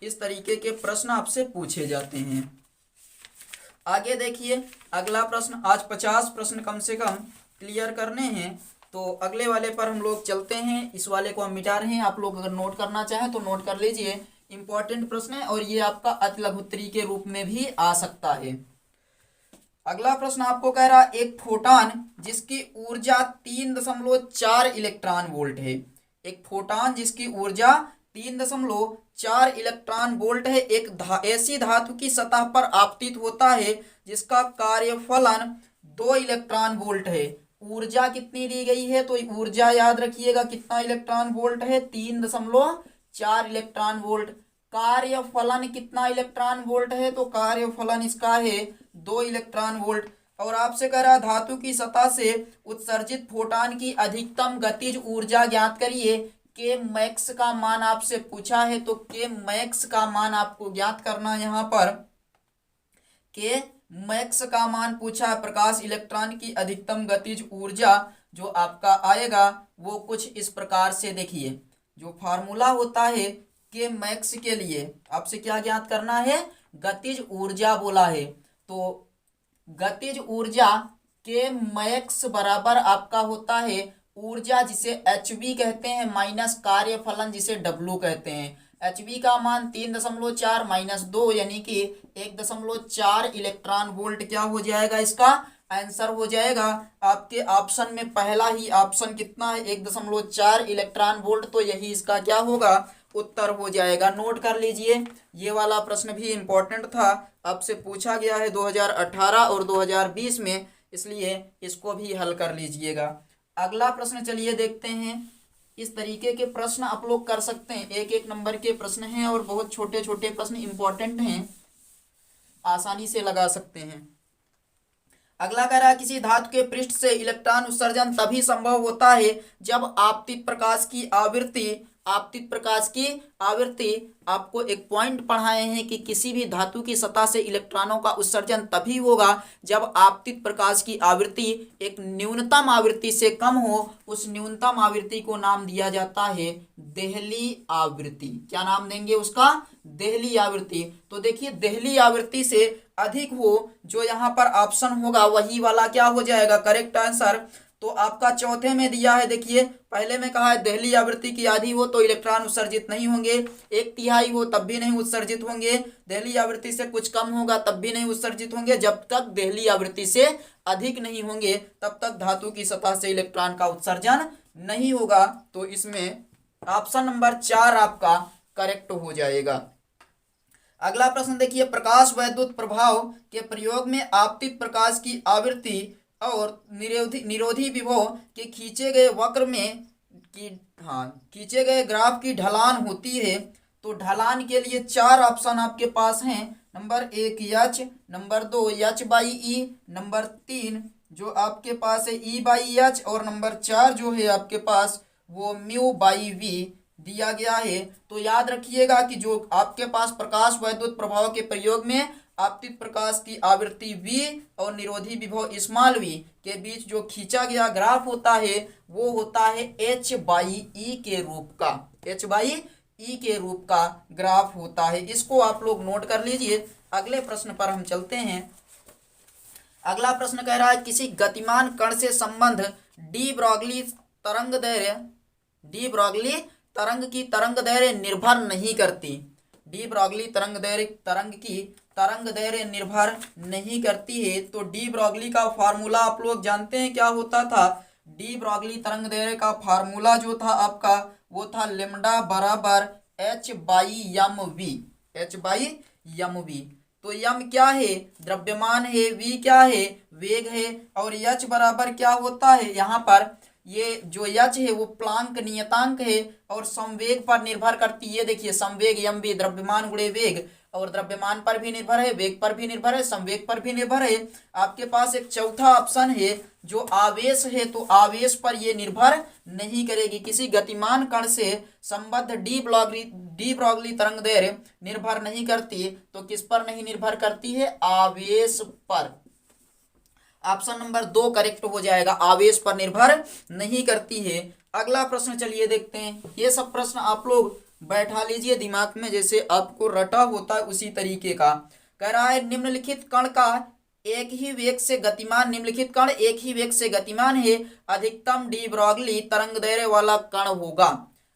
इस तरीके के प्रश्न आपसे पूछे जाते हैं। आगे देखिए अगला प्रश्न, आज 50 प्रश्न कम से कम क्लियर करने हैं, तो अगले वाले पर हम लोग चलते हैं। इस वाले को हम मिटा रहे हैं, आप लोग अगर नोट करना चाहें तो नोट कर लीजिए, इंपॉर्टेंट प्रश्न है और ये आपका अति लघुत्तरी के रूप में भी आ सकता है। अगला प्रश्न आपको कह रहा एक फोटॉन जिसकी ऊर्जा 3.4 इलेक्ट्रॉन वोल्ट है, एक फोटॉन जिसकी ऊर्जा 3.4 इलेक्ट्रॉन वोल्ट है, एक ऐसी धातु की सतह पर आपतित होता है जिसका कार्यफलन 2 इलेक्ट्रॉन वोल्ट है। ऊर्जा कितनी दी गई है, तो ऊर्जा याद रखिएगा कितना इलेक्ट्रॉन वोल्ट है 3.4 इलेक्ट्रॉन वोल्ट। कार्यफलन कितना इलेक्ट्रॉन वोल्ट है, तो कार्यफलन इसका है 2 इलेक्ट्रॉन वोल्ट। और आपसे कह रहा धातु की सतह से उत्सर्जित फोटॉन की अधिकतम गतिज ऊर्जा ज्ञात करिए। के मैक्स का मान आपसे पूछा है, तो के मैक्स का मान आपको ज्ञात करना है। यहाँ पर के मैक्स का मान पूछा है, प्रकाश इलेक्ट्रॉन की अधिकतम गतिज ऊर्जा जो आपका आएगा वो कुछ इस प्रकार से, देखिए जो फार्मूला होता है के मैक्स के लिए आपसे क्या ज्ञात करना है, गतिज ऊर्जा बोला है, तो गतिज ऊर्जा के मैक्स बराबर आपका होता है ऊर्जा जिसे एच बी कहते हैं माइनस कार्य फलन जिसे डब्लू कहते हैं। एच बी का मान 3.4 माइनस 2 यानी कि 1.4 इलेक्ट्रॉन वोल्ट क्या हो जाएगा, इसका आंसर हो जाएगा। आपके ऑप्शन में पहला ही ऑप्शन कितना है, 1.4 इलेक्ट्रॉन वोल्ट, तो यही इसका क्या होगा, उत्तर हो जाएगा। नोट कर लीजिए, ये वाला प्रश्न भी इम्पोर्टेंट था, आपसे पूछा गया है 2018 और 2020 में, इसलिए इसको भी हल कर लीजिएगा। अगला प्रश्न चलिए देखते हैं। इस तरीके के प्रश्न आप लोग कर सकते हैं, एक एक नंबर के प्रश्न हैं और बहुत छोटे छोटे प्रश्न इंपॉर्टेंट हैं, आसानी से लगा सकते हैं। अगला कह रहा है किसी धातु के पृष्ठ से इलेक्ट्रॉन उत्सर्जन तभी संभव होता है जब आपतित प्रकाश की आवृत्ति आपको एक पॉइंट पढ़ाए हैं कि किसी भी धातु की सतह से इलेक्ट्रॉनों का उत्सर्जन तभी होगा जब आपतित प्रकाश की आवृत्ति एक न्यूनतम आवृत्ति से कम हो। उस न्यूनतम आवृत्ति को नाम दिया जाता है देहली आवृत्ति। क्या नाम देंगे उसका, देहली आवृत्ति। तो देखिए देहली आवृत्ति से अधिक हो, जो यहाँ पर ऑप्शन होगा वही वाला क्या हो जाएगा करेक्ट आंसर। तो आपका चौथे में दिया है, देखिए पहले में कहा है देहली आवृत्ति की आधी हो तो इलेक्ट्रॉन उत्सर्जित नहीं होंगे, 1/3 हो तब भी नहीं उत्सर्जित होंगे, देहली आवृत्ति से कुछ कम होगा तब भी नहीं उत्सर्जित होंगे, जब तक देहली आवृत्ति से अधिक नहीं होंगे तब तक धातु की सतह से इलेक्ट्रॉन का उत्सर्जन नहीं होगा। तो इसमें ऑप्शन नंबर 4 आपका करेक्ट हो जाएगा। अगला प्रश्न देखिए, प्रकाश वैद्युत प्रभाव के प्रयोग में आपतित प्रकाश की आवृत्ति और निरोधी विभव के खींचे गए वक्र में खींचे गए ग्राफ की ढलान होती है। तो ढलान के लिए 4 ऑप्शन आपके पास हैं। Number 1 H, number 2 H by E, number 3 जो आपके पास है ई बाई एच, और नंबर 4 जो है आपके पास वो म्यू बाई वी दिया गया है। तो याद रखिएगा कि जो आपके पास प्रकाश वैद्युत प्रभाव के प्रयोग में आपतित प्रकाश की आवृत्ति v और निरोधी विभव स्मॉल v के बीच जो खींचा गया ग्राफ होता है वो होता है h बाई ई के रूप का, h बाई ई के रूप का ग्राफ होता है। इसको आप लोग नोट कर लीजिए। अगले प्रश्न पर हम चलते हैं। अगला प्रश्न कह रहा है किसी गतिमान कण से संबंध डी ब्रॉगली तरंग की तरंग दैर्घ्य निर्भर नहीं करती। डी ब्रॉगली तरंग की तरंग दैर्घ्य निर्भर नहीं करती है। तो डी ब्रॉगली का फार्मूला आप लोग जानते हैं क्या होता था। डी ब्रॉगली तरंग दैर्घ्य का फार्मूला जो था आपका वो था लेमडा बराबर H by Yama we, H by Yama we. तो यम क्या है, द्रव्यमान है, वी क्या है, वेग है, और एच बराबर क्या होता है, यहाँ पर ये जो एच है वो प्लांक नियतांक है और संवेग पर निर्भर करती है। देखिए संवेग यम वी द्रव्यमान गुणे वेग, और द्रव्यमान पर भी निर्भर है, वेग पर भी निर्भर है, संवेग पर भी निर्भर है। आपके पास एक चौथा ऑप्शन है जो आवेश है, तो आवेश पर ये निर्भर नहीं करेगी। किसी गतिमान कण से संबद्ध डी ब्रॉगली तरंग दैर्घ्य निर्भर नहीं करती, तो किस पर नहीं निर्भर करती है, आवेश पर। ऑप्शन नंबर 2 करेक्ट हो जाएगा, आवेश पर निर्भर नहीं करती है। अगला प्रश्न चलिए देखते हैं। ये सब प्रश्न आप लोग बैठा लीजिए दिमाग में, जैसे आपको रटा होता है उसी तरीके का। कह रहा है निम्नलिखित कण का एक ही वेग से गतिमान, निम्नलिखित कण एक ही वेग से गतिमान है, अधिकतम डी ब्रॉगली तरंग दैर्घ्य वाला कण होगा,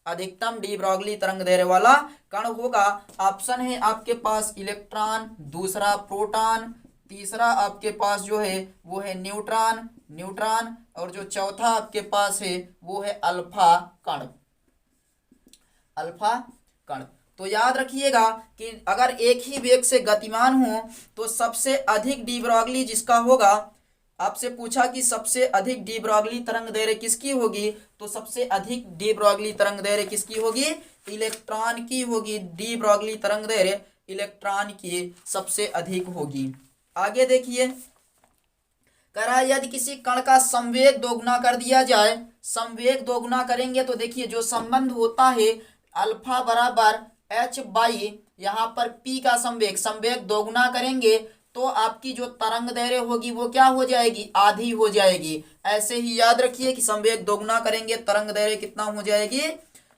अधिकतम डी ब्रॉगली तरंग दैर्घ्य वाला कण होगा। ऑप्शन है आपके पास इलेक्ट्रॉन, दूसरा प्रोटॉन, तीसरा आपके पास जो है वो है न्यूट्रॉन, और जो चौथा आपके पास है वो है अल्फा कण। तो याद रखिएगा कि अगर एक ही वेग से गतिमान हो तो सबसे अधिक डी ब्रॉगली जिसका होगा, आपसे पूछा कि सबसे अधिक डी ब्रॉगली तरंग दैर्घ्य किसकी होगी, तो सबसे अधिक डी ब्रॉगली तरंग दैर्घ्य किसकी होगी, इलेक्ट्रॉन की होगी। डी ब्रॉगली तरंग दैर्घ्य इलेक्ट्रॉन की सबसे अधिक होगी। आगे देखिए, कह रहा है यदि किसी कण का संवेग दोगुना कर दिया जाए, संवेग दोगुना करेंगे तो देखिए जो संबंध होता है अल्फा बराबर एच बाई, यहाँ पर पी का संवेग दोगुना करेंगे तो आपकी जो तरंग दैर्घ्य होगी वो क्या हो जाएगी, आधी हो जाएगी। ऐसे ही याद रखिए कि संवेग दोगुना करेंगे तरंग दैर्घ्य कितना हो जाएगी,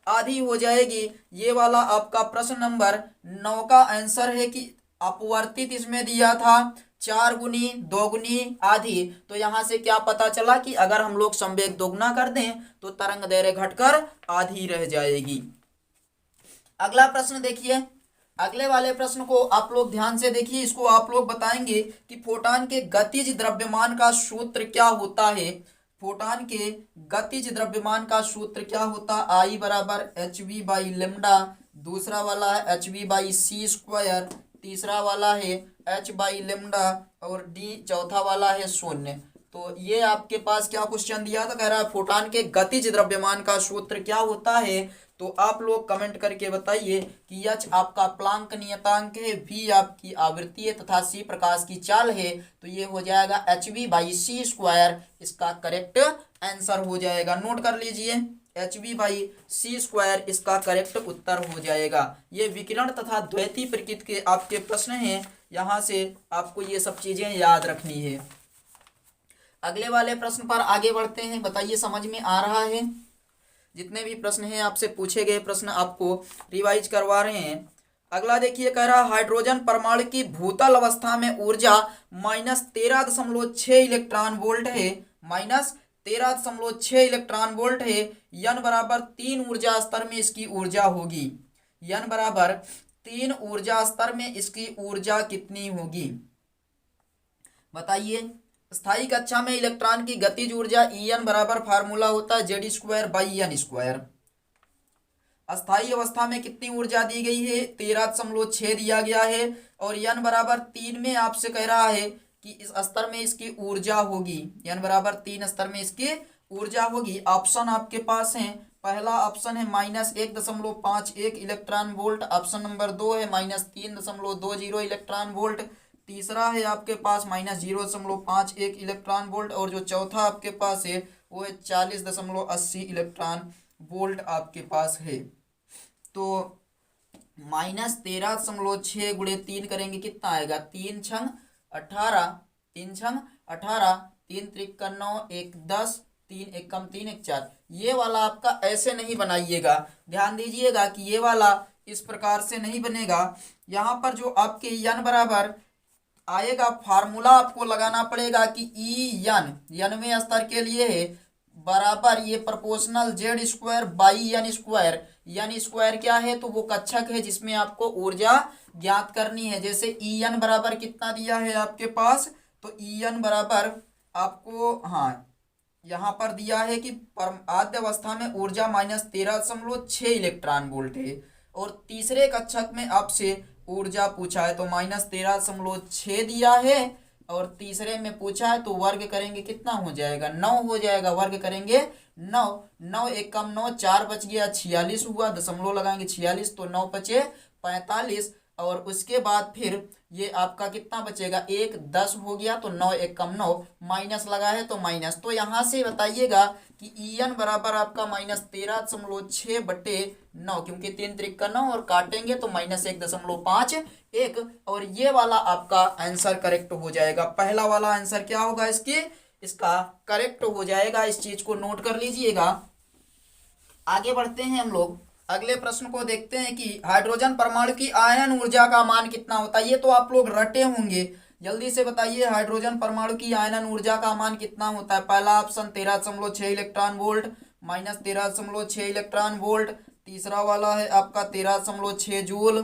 आधी हो जाएगी। ये वाला आपका प्रश्न नंबर 9 का आंसर है कि अपवर्तित इसमें दिया था 4 गुनी, 2 गुनी, आधी। तो यहाँ से क्या पता चला कि अगर हम लोग संवेग दोगुना कर दें तो तरंग दैर्घ्य घटकर आधी रह जाएगी। अगला प्रश्न देखिए, अगले वाले प्रश्न को आप लोग ध्यान से देखिए। इसको आप लोग बताएंगे कि फोटॉन के गतिज द्रव्यमान का सूत्र क्या होता है। फोटॉन के गतिज द्रव्यमान का सूत्र क्या होता, आई बराबर एच वी बाई लेमडा, दूसरा वाला है H V by C square, तीसरा वाला है एच बाई लेमडा और डी चौथा वाला है शून्य। तो ये आपके पास क्या क्वेश्चन दिया था, कह रहा है फोटॉन के गतिज द्रव्यमान का सूत्र क्या होता है। तो आप लोग कमेंट करके बताइए कि एच आपका प्लांक नियतांक है, वी आपकी आवृत्ति है तथा सी प्रकाश की चाल है। तो ये हो जाएगा H V by C square, इसका करेक्ट आंसर हो जाएगा। नोट कर लीजिए, H V by C square इसका करेक्ट उत्तर हो जाएगा। ये विकिरण तथा द्वैती प्रकृति के आपके प्रश्न हैं, यहाँ से आपको ये सब चीजें याद रखनी है। अगले वाले प्रश्न पर आगे बढ़ते हैं। बताइए समझ में आ रहा है? जितने भी प्रश्न हैं आपसे पूछे गए प्रश्न आपको रिवाइज करवा रहे हैं। अगला देखिए, कह रहा हाइड्रोजन परमाणु की भूतल अवस्था में ऊर्जा -13.6 इलेक्ट्रॉन वोल्ट है, -13.6 इलेक्ट्रॉन वोल्ट है। यन बराबर 3 ऊर्जा स्तर में इसकी ऊर्जा होगी। यन बराबर 3 ऊर्जा स्तर में इसकी ऊर्जा कितनी होगी, बताइए। स्थायी कक्षा में इलेक्ट्रॉन की गतिज ऊर्जा En बराबर फार्मूला होता है Z square by N square. अस्थायी अवस्था में कितनी ऊर्जा दी गई है, 13.6 दिया गया है और n बराबर 3 में आपसे कह रहा है कि इस स्तर में इसकी ऊर्जा होगी। n बराबर 3 स्तर में इसकी ऊर्जा होगी। ऑप्शन आपके पास है, पहला ऑप्शन है -1.51 इलेक्ट्रॉन वोल्ट, ऑप्शन नंबर 2 है -3.20 इलेक्ट्रॉन वोल्ट, तीसरा है आपके पास -0.51 इलेक्ट्रॉन वोल्ट और जो चौथा आपके पास है वो है 40.80 इलेक्ट्रॉन वोल्ट आपके पास है। तो -13.6 गुणे 3 करेंगे कितना आएगा, 3 छंग 18, 3 छंग 18, 3 त्रिक 9, 1 10, 3 एकम 3 1 4। ये वाला आपका ऐसे नहीं बनाइएगा, ध्यान दीजिएगा कि ये वाला इस प्रकार से नहीं बनेगा। यहाँ पर जो आपके यन बराबर आएगा फार्मूला आपको लगाना पड़ेगा कि ई यनवें स्तर के लिए है बराबर ये proportional Z square by N square. N square क्या है, तो वो कक्षक है जिसमें आपको ऊर्जा ज्ञात करनी है। जैसे ई एन बराबर कितना दिया है आपके पास, तो ई एन बराबर आपको यहाँ पर दिया है कि आद्य अवस्था में ऊर्जा -13.6 इलेक्ट्रॉन वोल्ट है और तीसरे कक्षक में आपसे ऊर्जा पूछा है तो -13.6 दिया है और तीसरे में पूछा है तो वर्ग करेंगे कितना हो जाएगा, 9 हो जाएगा। वर्ग करेंगे 9, 9 एकम 9, 4 बच गया 46 हुआ, दशमलव लगाएंगे 46 तो 9 बचे 45 और उसके बाद फिर ये आपका कितना बचेगा, 1 10 हो गया तो 9 एकम 9, माइनस लगा है तो माइनस। तो यहाँ से बताइएगा कि En बराबर आपका -13.6 बटे 9, क्योंकि 3 त्रिक 9 और काटेंगे तो -1.51 और ये वाला आपका आंसर करेक्ट हो जाएगा। पहला वाला आंसर क्या होगा इसका करेक्ट हो जाएगा। इस चीज को नोट कर लीजिएगा। आगे बढ़ते हैं हम लोग, अगले प्रश्न को देखते हैं कि हाइड्रोजन परमाणु की आयनन ऊर्जा का मान कितना होता है। ये तो आप लोग रटे होंगे, जल्दी से बताइए हाइड्रोजन परमाणु की आयनन ऊर्जा का मान कितना होता है। पहला option 13.6 electron volt, -13.6 electron volt, तीसरा वाला है आपका 13.6 जूल,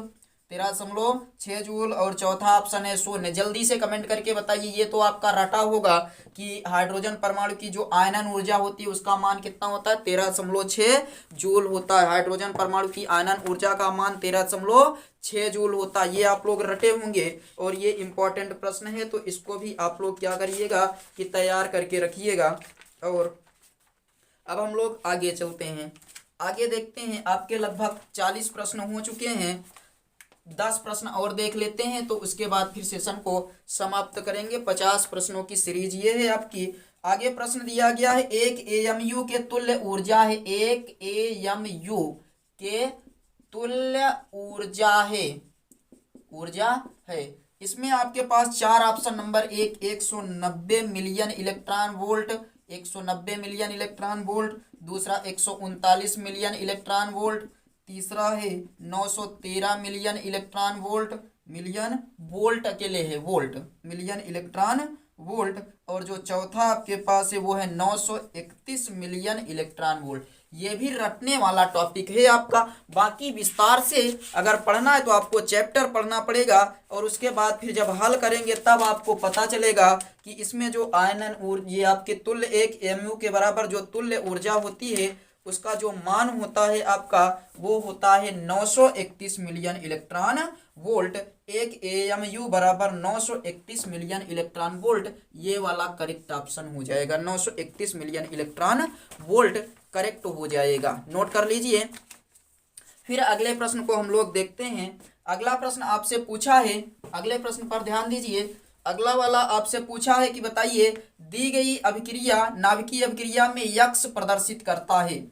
13.6 जूल और चौथा ऑप्शन है शून्य। जल्दी से कमेंट करके बताइए, ये तो आपका रटा होगा कि हाइड्रोजन परमाणु की जो आयनन ऊर्जा होती है उसका मान कितना होता है, 13.6 जूल होता है। हाइड्रोजन परमाणु की आयनन ऊर्जा का मान 13.6 जूल होता है। ये आप लोग रटे होंगे और ये इंपॉर्टेंट प्रश्न है, तो इसको भी आप लोग क्या करिएगा कि तैयार करके रखिएगा। और अब हम लोग आगे चलते हैं, आगे देखते हैं। आपके लगभग 40 प्रश्न हो चुके हैं, 10 प्रश्न और देख लेते हैं तो उसके बाद फिर सेशन को समाप्त करेंगे। 50 प्रश्नों की सीरीज ये है आपकी। आगे प्रश्न दिया गया है, एक एएमयू के तुल्य ऊर्जा है, एक एएमयू के तुल्य ऊर्जा है। इसमें आपके पास 4 option, number 1 190 million electron volt, 190 million electron volt, दूसरा 139 मिलियन इलेक्ट्रॉन वोल्ट, तीसरा है 913 million electron volt, million volt अकेले है, वोल्ट, मिलियन इलेक्ट्रॉन वोल्ट। और जो चौथा आपके पास है वो है 931 मिलियन इलेक्ट्रॉन वोल्ट। ये भी रटने वाला टॉपिक है आपका। बाकी विस्तार से अगर पढ़ना है तो आपको चैप्टर पढ़ना पड़ेगा, और उसके बाद फिर जब हल करेंगे तब आपको पता चलेगा कि इसमें जो आयनन ऊर्जा, ये आपके तुल्य एक mu के बराबर जो तुल्य ऊर्जा होती है उसका जो मान होता है आपका वो होता है 931 मिलियन इलेक्ट्रॉन वोल्ट। एक AMU बराबर 931 मिलियन इलेक्ट्रॉन वोल्ट, ये वाला करेक्ट ऑप्शन हो जाएगा। 931 मिलियन इलेक्ट्रॉन वोल्ट करेक्ट हो जाएगा, नोट कर लीजिए। फिर अगले प्रश्न को हम लोग देखते हैं। अगला प्रश्न आपसे पूछा है, अगले प्रश्न पर ध्यान दीजिए। अगला वाला आपसे पूछा है कि बताइए दी गई अभिक्रिया नाभिकीय अभिक्रिया में यक्स प्रदर्शित करता है।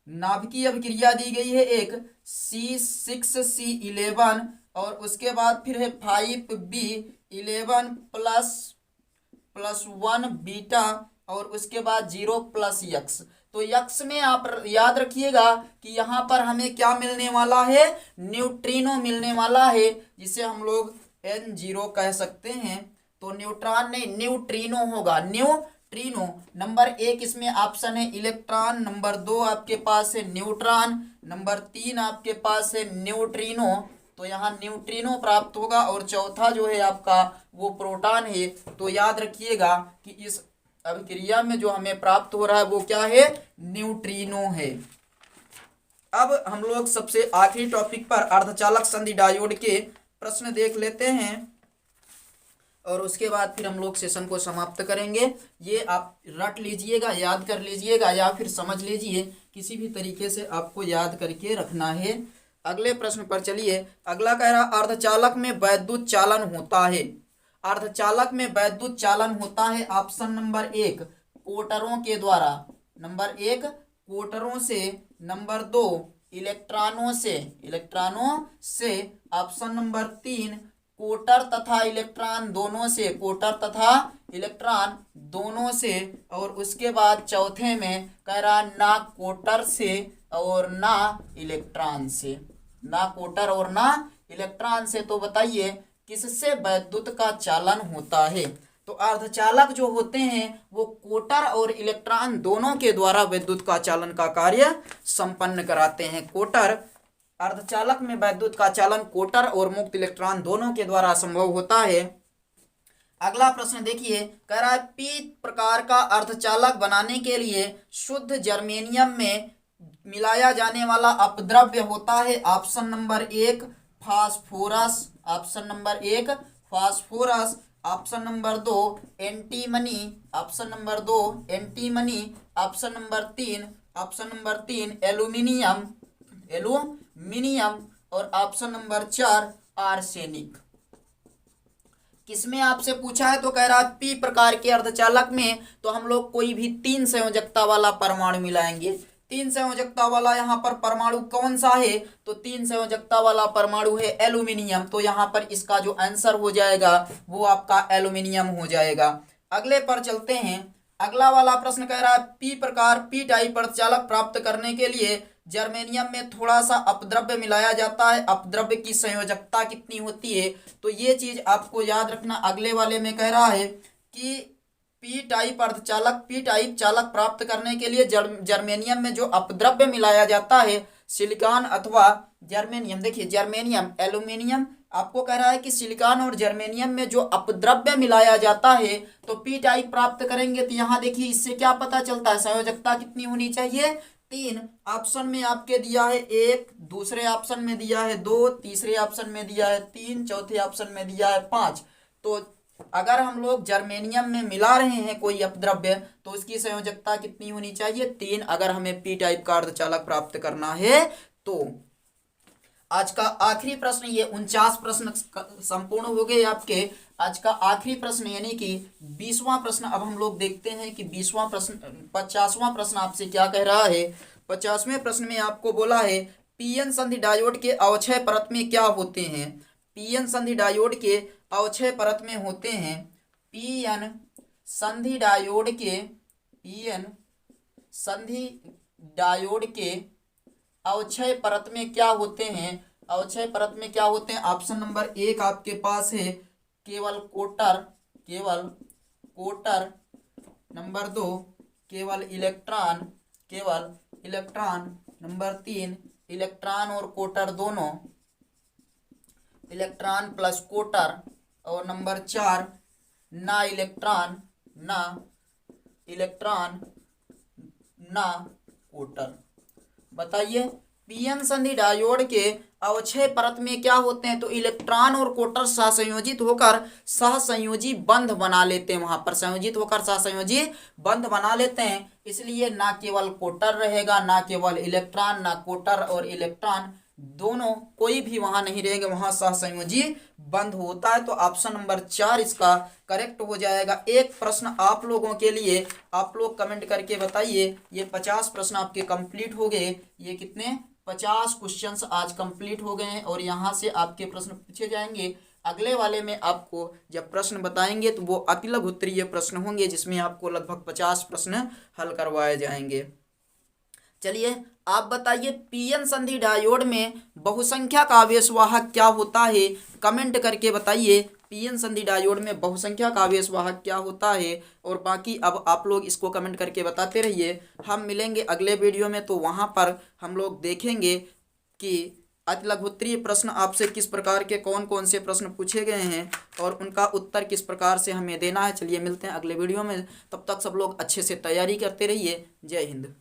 नाभिकीय अभिक्रिया दी गई है एक C6C11 और उसके बाद फिर है 5B11 प्लस 1 बीटा और उसके बाद 0 प्लस यक्स। तो यक्स में आप याद रखिएगा कि यहाँ पर हमें क्या मिलने वाला है, न्यूट्रिनो मिलने वाला है, जिसे हम लोग N0 कह सकते हैं। तो न्यूट्रॉन नहीं, न्यूट्रिनो होगा, न्यूट्रिनो। नंबर 1 इसमें ऑप्शन है इलेक्ट्रॉन, नंबर 2 आपके पास है न्यूट्रॉन, नंबर 3 आपके पास है न्यूट्रिनो। तो यहाँ न्यूट्रिनो प्राप्त होगा और चौथा जो है आपका वो प्रोटॉन है। तो याद रखिएगा कि इस अभिक्रिया में जो हमें प्राप्त हो रहा है वो क्या है, न्यूट्रिनो है। अब हम लोग सबसे आखिरी टॉपिक पर अर्धचालक संधि डायोड के प्रश्न देख लेते हैं और उसके बाद फिर हम लोग सेशन को समाप्त करेंगे। ये आप रट लीजिएगा, याद कर लीजिएगा या फिर समझ लीजिए, किसी भी तरीके से आपको याद करके रखना है। अगले प्रश्न पर चलिए। अगला कह रहा अर्धचालक में वैद्युत चालन होता है। अर्धचालक में वैद्युत चालन होता है ऑप्शन नंबर 1 कोटरों के द्वारा, नंबर 1 कोटरों से, नंबर 2 इलेक्ट्रॉनों से, ऑप्शन नंबर 3 कोटर तथा इलेक्ट्रॉन दोनों से, कोटर तथा इलेक्ट्रॉन दोनों से, और उसके बाद चौथे में कह रहा ना कोटर से और ना इलेक्ट्रॉन से, ना कोटर और ना इलेक्ट्रॉन से। तो बताइए किससे वैद्युत का चालन होता है। तो अर्धचालक जो होते हैं वो कोटर और इलेक्ट्रॉन दोनों के द्वारा विद्युत का चालन का कार्य संपन्न कराते हैं। कोटर, अर्धचालक में वैद्युत का चालन कोटर और मुक्त इलेक्ट्रॉन दोनों के द्वारा संभव होता है। अगला प्रश्न देखिए, कह रहा है पी प्रकार का अर्धचालक बनाने के लिए शुद्ध जर्मेनियम में मिलाया जाने वाला अपद्रव्य होता है option number 1 phosphorus, option number 1 phosphorus, option number 2 antimony, option number 2 antimony, option number 3 aluminium और ऑप्शन नंबर 4 आर्सेनिक। किसमें आपसे पूछा है तो कह रहा है पी प्रकार के अर्धचालक में तो हम लोग कोई भी 3 संयोजकता वाला परमाणु मिलाएंगे। 3 संयोजकता वाला यहाँ पर परमाणु कौन सा है, तो 3 संयोजकता वाला परमाणु है एल्यूमिनियम। तो यहाँ पर इसका जो आंसर हो जाएगा वो आपका एल्यूमिनियम हो जाएगा। अगले पर चलते हैं। अगला वाला प्रश्न कह रहा है पी प्रकार पी टाइप अर्धचालक प्राप्त करने के लिए जर्मेनियम में थोड़ा सा अपद्रव्य मिलाया जाता है, अपद्रव्य की संयोजकता कितनी होती है। तो ये चीज आपको याद रखना। अगले वाले में कह रहा है कि पी टाइप अर्धचालक, पी टाइप चालक प्राप्त करने के लिए जर्मेनियम में जो अपद्रव्य मिलाया जाता है सिलिकॉन अथवा जर्मेनियम, देखिए जर्मेनियम एल्यूमिनियम, आपको कह रहा है कि सिलिकॉन और जर्मेनियम में जो अपद्रव्य मिलाया जाता है तो पी टाइप प्राप्त करेंगे। तो यहाँ देखिए इससे क्या पता चलता है संयोजकता कितनी होनी चाहिए, 3। ऑप्शन में आपके दिया है 1, दूसरे ऑप्शन में दिया है 2, तीसरे ऑप्शन में दिया है 3, चौथे ऑप्शन में दिया है 5। तो अगर हम लोग जर्मेनियम में मिला रहे हैं कोई अपद्रव्य तो उसकी संयोजकता कितनी होनी चाहिए, 3, अगर हमें पी टाइप का अर्धचालक प्राप्त करना है तो। आज का आखिरी प्रश्न, ये 49 प्रश्न संपूर्ण हो गए आपके। आज का आखिरी प्रश्न यानी कि 20वां प्रश्न अब हम लोग देखते हैं कि 20वां प्रश्न 50वां प्रश्न आपसे क्या कह रहा है। 50वें प्रश्न में आपको बोला है पीएन संधि डायोड के अवक्षय परत में क्या होते हैं। पीएन संधि डायोड के अवक्षय परत में होते हैं, पीएन संधि डायोड के, पीएन संधि डायोड के अवक्षय परत में क्या होते हैं, अवक्षय परत में क्या होते हैं? ऑप्शन नंबर 1 आपके पास है केवल कोटर, केवल कोटर। नंबर 2 केवल इलेक्ट्रॉन, केवल इलेक्ट्रॉन। नंबर 3 इलेक्ट्रॉन और कोटर दोनों, इलेक्ट्रॉन प्लस कोटर। और नंबर 4 ना इलेक्ट्रॉन, ना इलेक्ट्रॉन ना कोटर। बताइए पीएन संधि डायोड के अवक्षय परत में क्या होते हैं? तो इलेक्ट्रॉन और कोटर सहसंयोजित होकर सहसंयोजी बंध बना लेते हैं, वहां पर संयोजित होकर सहसंयोजी बंध बना लेते हैं। इसलिए ना केवल कोटर रहेगा, ना केवल इलेक्ट्रॉन, ना कोटर और इलेक्ट्रॉन दोनों, कोई भी वहां नहीं रहेगा, वहां सहसंयोजी बंध होता है। तो ऑप्शन नंबर 4 इसका करेक्ट हो जाएगा। एक प्रश्न आप लोगों के लिए, आप लोग कमेंट करके बताइए। ये 50 प्रश्न आपके कंप्लीट हो गए। ये कितने? 50 क्वेश्चंस आज कंप्लीट हो गए हैं और यहाँ से आपके प्रश्न पूछे जाएंगे। अगले वाले में आपको जब प्रश्न बताएंगे तो वो अति लघुत्तरीय प्रश्न होंगे, जिसमें आपको लगभग 50 प्रश्न हल करवाए जाएंगे। चलिए आप बताइए पीएन संधि डायोड में बहुसंख्यक आवेशवाहक क्या होता है? कमेंट करके बताइए पीएन संधि डायोड में बहुसंख्यक आवेशवाहक क्या होता है। और बाकी अब आप लोग इसको कमेंट करके बताते रहिए। हम मिलेंगे अगले वीडियो में, तो वहाँ पर हम लोग देखेंगे कि अतिलघुत्तरीय प्रश्न आपसे किस प्रकार के, कौन कौन से प्रश्न पूछे गए हैं और उनका उत्तर किस प्रकार से हमें देना है। चलिए मिलते हैं अगले वीडियो में, तब तक सब लोग अच्छे से तैयारी करते रहिए। जय हिंद।